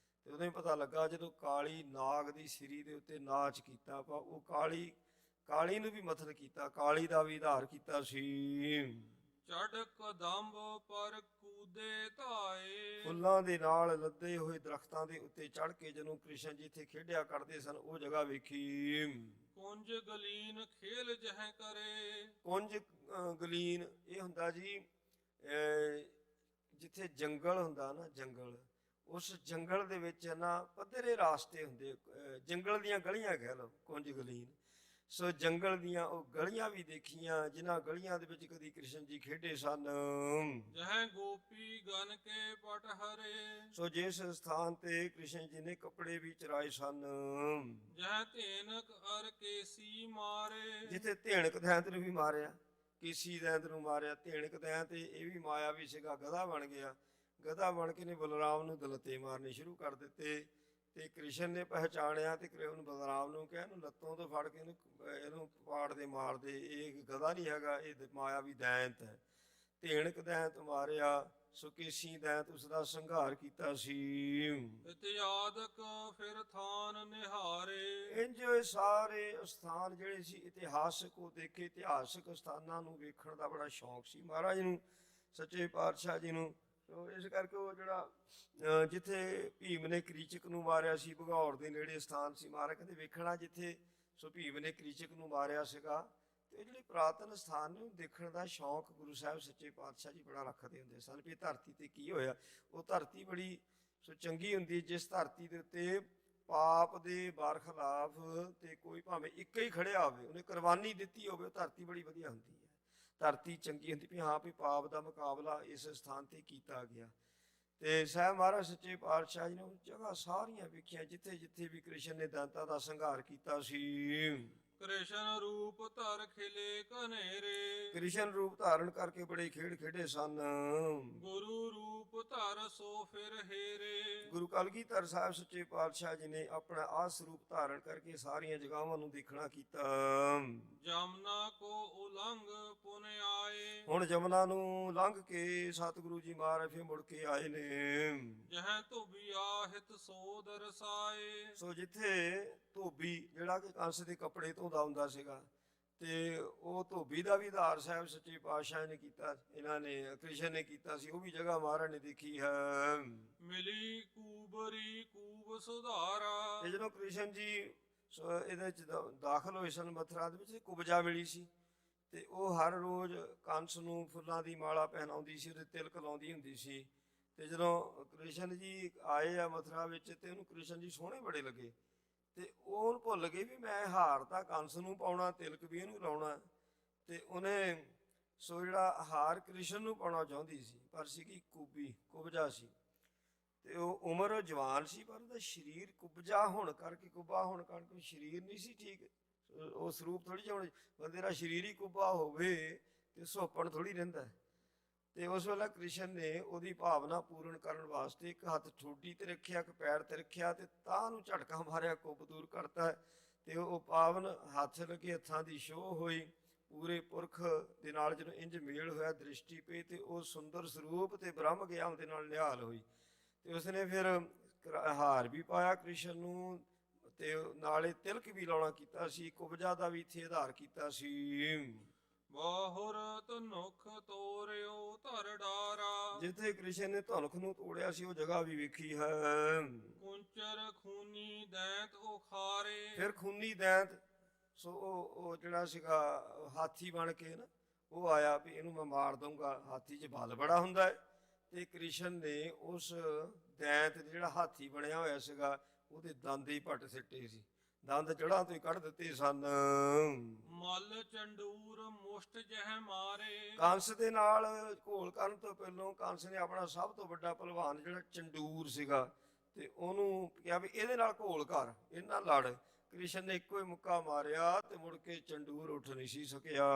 ਤੇ ਉਦੋਂ ਹੀ ਪਤਾ ਲੱਗਾ ਜਦੋਂ ਕਾਲੀ ਨਾਗ ਦੀ ਸਿਰੀ ਦੇ ਉੱਤੇ ਨਾਚ ਕੀਤਾ, ਆਪਾਂ ਉਹ ਕਾਲੀ ਨੂੰ ਵੀ ਮਥਨ ਕੀਤਾ, ਕਾਲੀ ਦਾ ਵੀ ਆਧਾਰ ਕੀਤਾ ਸੀ। ਚੜ ਕਦੰਬ ਪਰ ਕੂਦੇ ਧਾਏ। ਫੁੱਲਾਂ ਦੇ ਨਾਲ ਲੱਦੇ ਹੋਏ ਦਰਖਤਾਂ ਦੇ ਉੱਤੇ ਚੜ ਕੇ ਜਦੋਂ ਕ੍ਰਿਸ਼ਨ ਜੀ ਇੱਥੇ ਖੇਡਿਆ ਕਰਦੇ ਸਨ ਉਹ ਜਗ੍ਹਾ ਵੇਖੀ। ਕੁੰਜ ਗਲੀਨ ਖੇਲ ਜਹ ਕਰੇ। ਕੁੰਜ ਗਲੀਨ ਇਹ ਹੁੰਦਾ ਜੀ ਜਿੱਥੇ ਜੰਗਲ ਹੁੰਦਾ ਨਾ, ਜੰਗਲ, ਉਸ ਜੰਗਲ ਦੇ ਵਿੱਚ ਨਾ ਪੱਧਰੇ ਰਾਸਤੇ ਹੁੰਦੇ, ਜੰਗਲ ਦੀਆਂ ਗਲੀਆਂ ਕਹਿ ਲਓ ਕੁੰਜ ਗਲੀਨ। ਸੋ ਜੰਗਲ ਦੀਆਂ ਉਹ ਗਲੀਆਂ ਵੀ ਦੇਖੀਆਂ ਜਿਨ੍ਹਾਂ ਗਲੀਆਂ ਦੇ ਵਿੱਚ ਕਦੀ ਕ੍ਰਿਸ਼ਨ ਜੀ ਖੇਡੇ ਸਨ। ਜਹ ਗੋਪੀ ਗਨ ਕੇ ਪਟ ਹਰੇ। ਸੋ ਜਿਸ ਸਥਾਨ ਤੇ ਕ੍ਰਿਸ਼ਨ ਜੀ ਨੇ ਕੱਪੜੇ ਵੀ ਚਰਾਏ ਸਨ। ਜਹ ਧੇਨਕ ਅਰ ਕੇਸੀ ਮਾਰੇ। ਜਿੱਥੇ ਧੇਨਕ ਦੈਂਤ ਨੂੰ ਵੀ ਮਾਰਿਆ, ਕੇਸੀ ਦੈਂਤ ਨੂੰ ਮਾਰਿਆ। ਧੇਨਕ ਦੈਂਤ ਇਹ ਵੀ ਮਾਇਆ ਵੀ ਸੀਗਾ, ਗਧਾ ਬਣ ਗਿਆ। ਗਧਾ ਬਣ ਕੇ ਨੇ ਬਲਰਾਮ ਨੂੰ ਦਲਤੇ ਮਾਰਨੇ ਸ਼ੁਰੂ ਕਰ ਦਿੱਤੇ ਤੇ ਕ੍ਰਿਸ਼ਨ ਨੇ ਪਹਿਚਾਣਿਆ ਤੇ ਉਹਨੂੰ ਬਲਰਾਮ ਨੂੰ ਕਿਹਾ ਇਹਨੂੰ ਲੱਤੋਂ ਤੋਂ ਫੜ ਕੇ ਇਹਨੂੰ ਪਾੜ ਦੇ ਮਾਰ ਦੇ, ਇਹ ਗਧਾ ਨਹੀਂ ਹੈਗਾ, ਇਹ ਮਾਇਆ ਵੀ ਦੈਂਤ ਹੈ। ਧੇਨਕ ਦੈਂਤ ਮਾਰਿਆ। ਸੋ ਕੇਸੀ ਦੈਂਤ ਉਸ ਦਾ ਸੰਘਾਰ ਕੀਤਾ ਸੀ। ਇਤਿਆਦਕ ਫਿਰ ਥਾਨ ਨਿਹਾਰੇ। ਇੰਜ ਇਹ ਸਾਰੇ ਸਥਾਨ ਜਿਹੜੇ ਸੀ ਇਤਿਹਾਸਕ ਉਹ ਦੇਖੇ। ਇਤਿਹਾਸਕ ਸਥਾਨਾਂ ਨੂੰ ਵੇਖਣ ਦਾ ਬੜਾ ਸ਼ੌਂਕ ਸੀ ਮਹਾਰਾਜ ਨੂੰ, ਸੱਚੇ ਪਾਤਸ਼ਾਹ ਜੀ ਨੂੰ। ਸੋ ਇਸ ਕਰਕੇ ਉਹ ਜਿਹੜਾ ਜਿੱਥੇ ਭੀਮ ਨੇ ਕ੍ਰੀਚਕ ਨੂੰ ਮਾਰਿਆ ਸੀ, ਭਗੌਰ ਦੇ ਨੇੜੇ ਸਥਾਨ ਸੀ, ਮਹਾਰਾਜ ਕਹਿੰਦੇ ਵੇਖਣਾ ਜਿੱਥੇ ਸੋ ਭੀਮ ਨੇ ਕ੍ਰੀਚਕ ਨੂੰ ਮਾਰਿਆ ਸੀਗਾ। ਤੇ ਜਿਹੜੇ ਪੁਰਾਤਨ ਸਥਾਨ ਨੇ ਉਹ ਦੇਖਣ ਦਾ ਸ਼ੌਂਕ ਗੁਰੂ ਸਾਹਿਬ ਸੱਚੇ ਪਾਤਸ਼ਾਹ ਜੀ ਬੜਾ ਰੱਖਦੇ ਹੁੰਦੇ ਸਨ ਵੀ ਧਰਤੀ ਤੇ ਕੀ ਹੋਇਆ। ਉਹ ਧਰਤੀ ਬੜੀ ਸੋ ਚੰਗੀ ਹੁੰਦੀ ਜਿਸ ਧਰਤੀ ਦੇ ਉੱਤੇ ਪਾਪ ਦੇ ਬਰਖਲਾਫ ਤੇ ਕੋਈ ਭਾਵੇਂ ਇੱਕ ਹੀ ਖੜਿਆ ਹੋਵੇ, ਉਹਨੇ ਕੁਰਬਾਨੀ ਦਿੱਤੀ ਹੋਵੇ, ਉਹ ਧਰਤੀ ਬੜੀ ਵਧੀਆ ਹੁੰਦੀ ਹੈ। ਧਰਤੀ ਚੰਗੀ ਹੁੰਦੀ ਵੀ ਹਾਂ ਵੀ ਪਾਪ ਦਾ ਮੁਕਾਬਲਾ ਇਸ ਸਥਾਨ ਤੇ ਕੀਤਾ ਗਿਆ। ਤੇ ਸਾਹਿਬ ਮਹਾਰਾਜ ਸੱਚੇ ਪਾਤਸ਼ਾਹ ਜੀ ਨੇ ਉਹ ਜਗ੍ਹਾ ਸਾਰੀਆਂ ਵੇਖੀਆਂ ਜਿੱਥੇ ਜਿੱਥੇ ਵੀ ਕ੍ਰਿਸ਼ਨ ਨੇ ਦੈਂਤਾਂ ਦਾ ਸੰਘਾਰ ਕੀਤਾ ਸੀ। ਕ੍ਰਿਸ਼ਨ ਰੂਪ ਧਰ ਖਿਲੇ ਕਨੇਰੇ। ਕ੍ਰਿਸ਼ਨ ਰੂਪ ਧਾਰਨ ਕਰਕੇ ਬੜੇ ਖੇਡ ਖੇਡੇ ਸਨ। ਗੁਰੂ ਰੂਪ ਧਰ ਸੋ ਫਿਰ ਹੇਰੇ। ਗੁਰੂ ਕਲਗੀਧਰ ਸਾਹਿਬ ਸੱਚੇ ਪਾਤਸ਼ਾਹ ਜੀ ਨੇ ਆਪਣਾ ਆਹ ਸਰੂਪ ਧਾਰਨ ਕਰਕੇ ਸਾਰੀਆਂ ਜਗ੍ਹਾਵਾਂ ਨੂੰ ਦੇਖਣਾ ਕੀਤਾ। ਜਮਨਾ ਕੋ ਉਲੰਘ ਪੁਨ ਆਏ। ਹੁਣ ਜਮਨਾ ਨੂੰ ਲੰਘ ਕੇ ਸਤਿਗੁਰੂ ਜੀ ਮਹਾਰਾਜ ਫਿਰ ਮੁੜ ਕੇ ਆਏ ਨੇ। ਜਹ ਧੁਬਿਆ ਹਿਤ ਸੋ ਦਰਸਾਏ। ਸੋ ਜਿੱਥੇ ਧੋਬੀ ਜਿਹੜਾ ਕਿ ਕੰਸ ਦੇ ਕੱਪੜੇ ਧੋਂਦਾ ਹੁੰਦਾ ਸੀਗਾ ਤੇ ਉਹ ਧੋਬੀ ਦਾ ਵੀ ਆਧਾਰ ਸਾਹਿਬ ਸੱਚੇ ਪਾਤਸ਼ਾਹ ਨੇ ਕੀਤਾ, ਇਹਨਾਂ ਨੇ ਕ੍ਰਿਸ਼ਨ ਨੇ ਕੀਤਾ ਸੀ, ਉਹ ਵੀ ਜਗ੍ਹਾ ਮਹਾਰਾਜ ਨੇ ਦੇਖੀ ਹੈ। ਮਿਲੀ ਕੂਬਰੀ ਕੂਬ ਸੁਧਾਰਾ। ਤੇ ਜਦੋਂ ਕ੍ਰਿਸ਼ਨ ਜੀ ਇਹਦੇ ਚ ਦਾਖਲ ਹੋਏ ਸਨ ਮਥੁਰਾ ਦੇ ਵਿੱਚ, ਕੁਬਜਾ ਮਿਲੀ ਸੀ ਤੇ ਉਹ ਹਰ ਰੋਜ਼ ਕੰਸ ਨੂੰ ਫੁੱਲਾਂ ਦੀ ਮਾਲਾ ਪਹਿਨਾਉਂਦੀ ਸੀ, ਉਹਦੇ ਤਿਲਕ ਲਾਉਂਦੀ ਹੁੰਦੀ ਸੀ। ਤੇ ਜਦੋਂ ਕ੍ਰਿਸ਼ਨ ਜੀ ਆਏ ਆ ਮਥੁਰਾ ਵਿੱਚ ਤੇ ਉਹਨੂੰ ਕ੍ਰਿਸ਼ਨ ਜੀ ਸੋਹਣੇ ਬੜੇ ਲੱਗੇ ਤੇ ਉਹ ਭੁੱਲ ਗਏ ਵੀ ਮੈਂ ਹਾਰ ਤਾਂ ਕੰਸ ਨੂੰ ਪਾਉਣਾ, ਤਿਲਕ ਵੀ ਇਹਨੂੰ ਲਾਉਣਾ। ਤੇ ਉਹਨੇ ਸੋ ਜਿਹੜਾ ਹਾਰ ਕ੍ਰਿਸ਼ਨ ਨੂੰ ਪਾਉਣਾ ਚਾਹੁੰਦੀ ਸੀ ਪਰ ਸੀਗੀ ਕੁਬਜਾ ਸੀ ਤੇ ਉਹ ਉਮਰ ਜਵਾਨ ਸੀ ਪਰ ਉਹਦਾ ਸਰੀਰ ਕੁਬਜਾ ਹੋਣ ਕਰਕੇ, ਕੁੱਬਾ ਹੋਣ ਕਰਕੇ ਸਰੀਰ ਨਹੀਂ ਸੀ ਠੀਕ। ਉਹ ਸਰੂਪ ਥੋੜੀ ਜਿਹਾ ਹੁਣ ਬੰਦੇ ਦਾ ਸਰੀਰ ਹੀ ਕੁੱਬਾ ਹੋਵੇ ਤੇ ਸੁਹੱਪਣ ਥੋੜੀ ਰਹਿੰਦਾ। ਤੇ ਉਸ ਵੇਲੇ ਕ੍ਰਿਸ਼ਨ ਨੇ ਉਹਦੀ ਭਾਵਨਾ ਪੂਰਨ ਕਰਨ ਵਾਸਤੇ ਇੱਕ ਹੱਥ ਠੋਡੀ ਤੇ ਰੱਖਿਆ, ਇੱਕ ਪੈਰ ਤੇ ਰੱਖਿਆ ਤੇ ਤਾਂ ਨੂੰ ਝਟਕਾ ਮਾਰਿਆ, ਕੁੱਬ ਦੂਰ ਕਰਤਾ ਤੇ ਉਹ ਪਾਵਨ ਹੱਥ ਲੱਗੇ, ਹੱਥਾਂ ਦੀ ਛੋਹ ਹੋਈ। ਪੂਰੇ ਪੁਰਖ ਦੇ ਨਾਲ ਜਦੋਂ ਇੰਜ ਮੇਲ ਹੋਇਆ, ਦ੍ਰਿਸ਼ਟੀ ਪਈ ਤੇ ਉਹ ਸੁੰਦਰ ਸਰੂਪ ਤੇ ਬ੍ਰਹਮ ਗਿਆਨ ਦੇ ਨਾਲ ਨਿਹਾਲ ਹੋਈ। ਤੇ ਉਸਨੇ ਫਿਰ ਹਾਰ ਵੀ ਪਾਇਆ ਕ੍ਰਿਸ਼ਨ ਨੂੰ, ਤੇ ਨਾਲੇ ਤਿਲਕ ਵੀ ਲਾਉਣਾ ਕੀਤਾ ਸੀ, ਕੁਬਜਾ ਦਾ ਵੀ ਇੱਥੇ ਆਧਾਰ ਕੀਤਾ ਸੀ। ਬਾਹੁਰ ਧਨੁਖ ਤੋਰਿਓ ਧਰ ਡਾਰਾ। ਜਿੱਥੇ ਕ੍ਰਿਸ਼ਨ ਨੇ ਧਨੁਖ ਨੂੰ ਤੋੜਿਆ ਸੀ ਉਹ ਜਗ੍ਹਾ ਵੀ ਵੇਖੀ ਹੈ। ਕੁੰਚਰ ਖੂਨੀ ਦੈਂਤ ਉਖਾਰੇ। ਫਿਰ ਖੂਨੀ ਦੈਂਤ, ਸੋ ਉਹ ਜਿਹੜਾ ਸੀਗਾ ਹਾਥੀ ਬਣ ਕੇ ਨਾ ਉਹ ਆਇਆ ਵੀ ਇਹਨੂੰ ਮੈਂ ਮਾਰ ਦਊਂਗਾ। ਹਾਥੀ 'ਚ ਬਲ ਬੜਾ ਹੁੰਦਾ ਹੈ, ਤੇ ਕ੍ਰਿਸ਼ਨ ਨੇ ਉਸ ਦੈਂਤ ਜਿਹੜਾ ਹਾਥੀ ਬਣਿਆ ਹੋਇਆ ਸੀਗਾ ਉਹਦੇ ਦੰਦ ਹੀ ਪੱਟ ਸਿੱਟੇ ਸੀ, ਦੰਦ ਜੜ੍ਹਾਂ ਤੋਂ ਹੀ ਕੱਢ ਦਿੱਤੇ ਸਨ। ਮਲ ਚੰਡੂਰ ਮੁਸ਼ਟ ਜਹ ਮਾਰੇ। ਕੰਸ ਦੇ ਨਾਲ ਘੋਲ ਕਰਨ ਤੋਂ ਪਹਿਲਾਂ ਕੰਸ ਨੇ ਆਪਣਾ ਸਭ ਤੋਂ ਵੱਡਾ ਪਹਿਲਵਾਨ ਜਿਹੜਾ ਚੰਡੂਰ ਸੀਗਾ ਤੇ ਉਹਨੂੰ ਕਿਹਾ ਵੀ ਇਹਦੇ ਨਾਲ ਘੋਲ ਕਰ, ਇਹਦੇ ਨਾਲ ਲੜ। ਕ੍ਰਿਸ਼ਨ ਨੇ ਇੱਕੋ ਹੀ ਮੁੱਕਾ ਮਾਰਿਆ ਤੇ ਮੁੜ ਕੇ ਚੰਡੂਰ ਉੱਠ ਨਹੀਂ ਸੀ ਸਕਿਆ।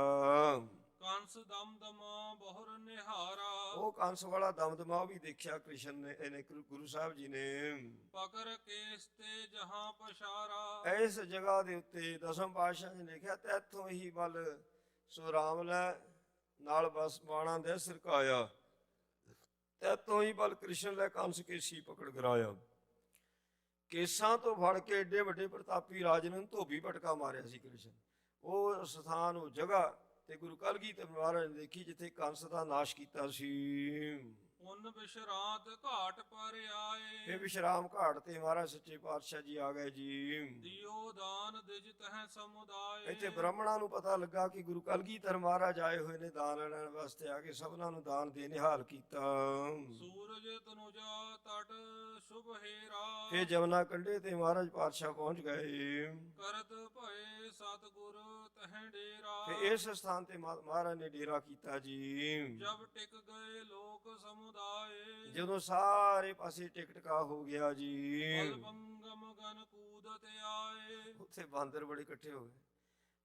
ਕੰਸ ਦਮਦਮਾ ਬਹੁਰ ਨਿਹਾਰਾ। ਉਹ ਕੰਸ ਵਾਲਾ ਦਮਦਮਾ ਵੀ ਦੇਖਿਆ ਕ੍ਰਿਸ਼ਨ ਨੇ, ਇਹਨੇ ਗੁਰੂ ਸਾਹਿਬ ਜੀ ਨੇ। ਪਕਰ ਕੇਸ ਤੇ ਜਹਾਂ ਪਛਾਰਾ। ਇਸ ਜਗ੍ਹਾ ਦੇ ਉੱਤੇ ਦਸਮ ਪਾਤਸ਼ਾਹ ਨੇ ਲਿਖਿਆ ਤੈਥੋਂ ਹੀ ਬਲ ਸੋ ਰਾਮ ਲੈ ਨਾਲ ਬਸ ਬਾਣਾ ਦੇ ਸਰਕਾਇਆ। ਤੈਥੋਂ ਹੀ ਬਲ ਕ੍ਰਿਸ਼ਨ ਲੈ ਕੰਸ ਕੇਸੀ ਪਕੜ ਗਰਾਇਆ। ਕੇਸਾਂ ਤੋਂ ਫੜ ਕੇ ਏਡੇ ਵੱਡੇ ਪ੍ਰਤਾਪੀ ਰਾਜ ਨੂੰ ਧੋਬੀ ਭਟਕਾ ਮਾਰਿਆ ਸੀ ਕ੍ਰਿਸ਼ਨ। ਉਹ ਸਥਾਨ, ਉਹ ਜਗ੍ਹਾ ਤੇ ਗੁਰੂ ਕਲਗੀਧਰ ਮਹਾਰਾਜ ਨੇ ਦੇਖੀ ਜਿੱਥੇ ਕੰਸ ਦਾ ਨਾਸ਼ ਕੀਤਾ ਸੀ। ਉਨ ਵਿਸ਼ਰਾਂਤ ਘਾਟ ਪਰ ਆਏ। ਇਹ ਵਿਸ਼ਰਾਮ ਘਾਟ ਤੇ ਮਹਾਰਾਜ ਸੱਚੇ ਪਾਤਸ਼ਾਹ ਜੀ ਆ ਗਏ ਜੀ। ਦਿਓ ਦਾਨ ਦਿਜ ਤਹ ਸਮੁਦਾਏ। ਇੱਥੇ ਬ੍ਰਾਹਮਣਾਂ ਨੂੰ ਪਤਾ ਲੱਗਾ ਕਿ ਗੁਰੂ ਕਲਗੀਧਰ ਮਹਾਰਾਜ ਆਏ ਹੋਏ ਨੇ ਦਾਨ ਲੈਣ ਵਾਸਤੇ, ਆ ਕੇ ਸਭਨਾਂ ਨੂੰ ਦਾਨ ਦੇ ਨਿਹਾਲ ਕੀਤਾ। ਸੂਰਜ ਤਨੁਜਾ ਤਟ ਸ਼ੁਭ ਹੇਰਾ। ਇਹ ਜਮਨਾ ਕੰਢੇ ਤੇ ਮਹਾਰਾਜ ਪਾਤਸ਼ਾਹ ਪਹੁੰਚ ਗਏ। ਕਰਤ ਭਏ ਸਤਿਗੁਰ ਤਹ ਡੇਰਾ। ਤੇ ਇਸ ਸਥਾਨ ਤੇ ਮਹਾਰਾਜ ਨੇ ਡੇਰਾ ਕੀਤਾ ਜੀ। ਜਬ ਟਿਕ ਗਏ ਲੋਕ ਸਮੁਦਾਏ। ਜਦੋਂ ਸਾਰੇ ਪਾਸੇ ਟਿਕਟਕਾ ਹੋ ਗਿਆ ਜੀ, ਬਲਬੰਗਮ ਗਨ ਕੂਦਤ ਆਏ। ਉੱਥੇ ਬਾਂਦਰ ਬੜੇ ਇਕੱਠੇ ਹੋ ਗਏ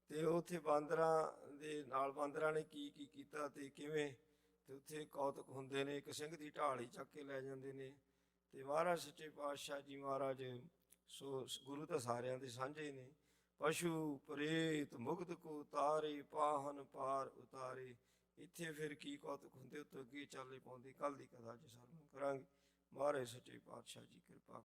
ਤੇ ਉੱਥੇ ਬਾਂਦਰਾਂ ਦੇ ਨਾਲ ਬਾਂਦਰਾਂ ਨੇ ਕੀ ਕੀ ਕੀਤਾ ਤੇ ਕਿਵੇਂ, ਤੇ ਉੱਥੇ ਕੌਤਕ ਹੁੰਦੇ ਨੇ। ਇੱਕ ਸਿੰਘ ਦੀ ਢਾਲ ਹੀ ਚੱਕ ਕੇ ਲੈ ਜਾਂਦੇ ਨੇ। ਤੇ ਮਹਾਰਾਜ ਸੱਚੇ ਪਾਤਸ਼ਾਹ ਜੀ ਮਹਾਰਾਜ ਸੋ ਗੁਰੂ ਤਾਂ ਸਾਰਿਆਂ ਦੇ ਸਾਂਝੇ ਨੇ। ਪਸ਼ੂ ਪ੍ਰੇਤ ਮੁਗਧ ਕੋ ਤਾਰੇ ਪਾਹਨ ਪਾਰ ਉਤਾਰੇ। ਇੱਥੇ ਫਿਰ ਕੀ ਕੌਤਕ ਹੁੰਦੇ ਉੱਤੋਂ ਅੱਗੇ ਚੱਲੇ ਪਾਉਂਦੀ ਕੱਲ੍ਹ ਦੀ ਕਥਾ 'ਚ ਸਾਰਿਆਂ ਨੂੰ ਕਰਾਂਗੇ। ਮਹਾਰਾਜ ਸੱਚੇ ਪਾਤਸ਼ਾਹ ਜੀ ਕਿਰਪਾ।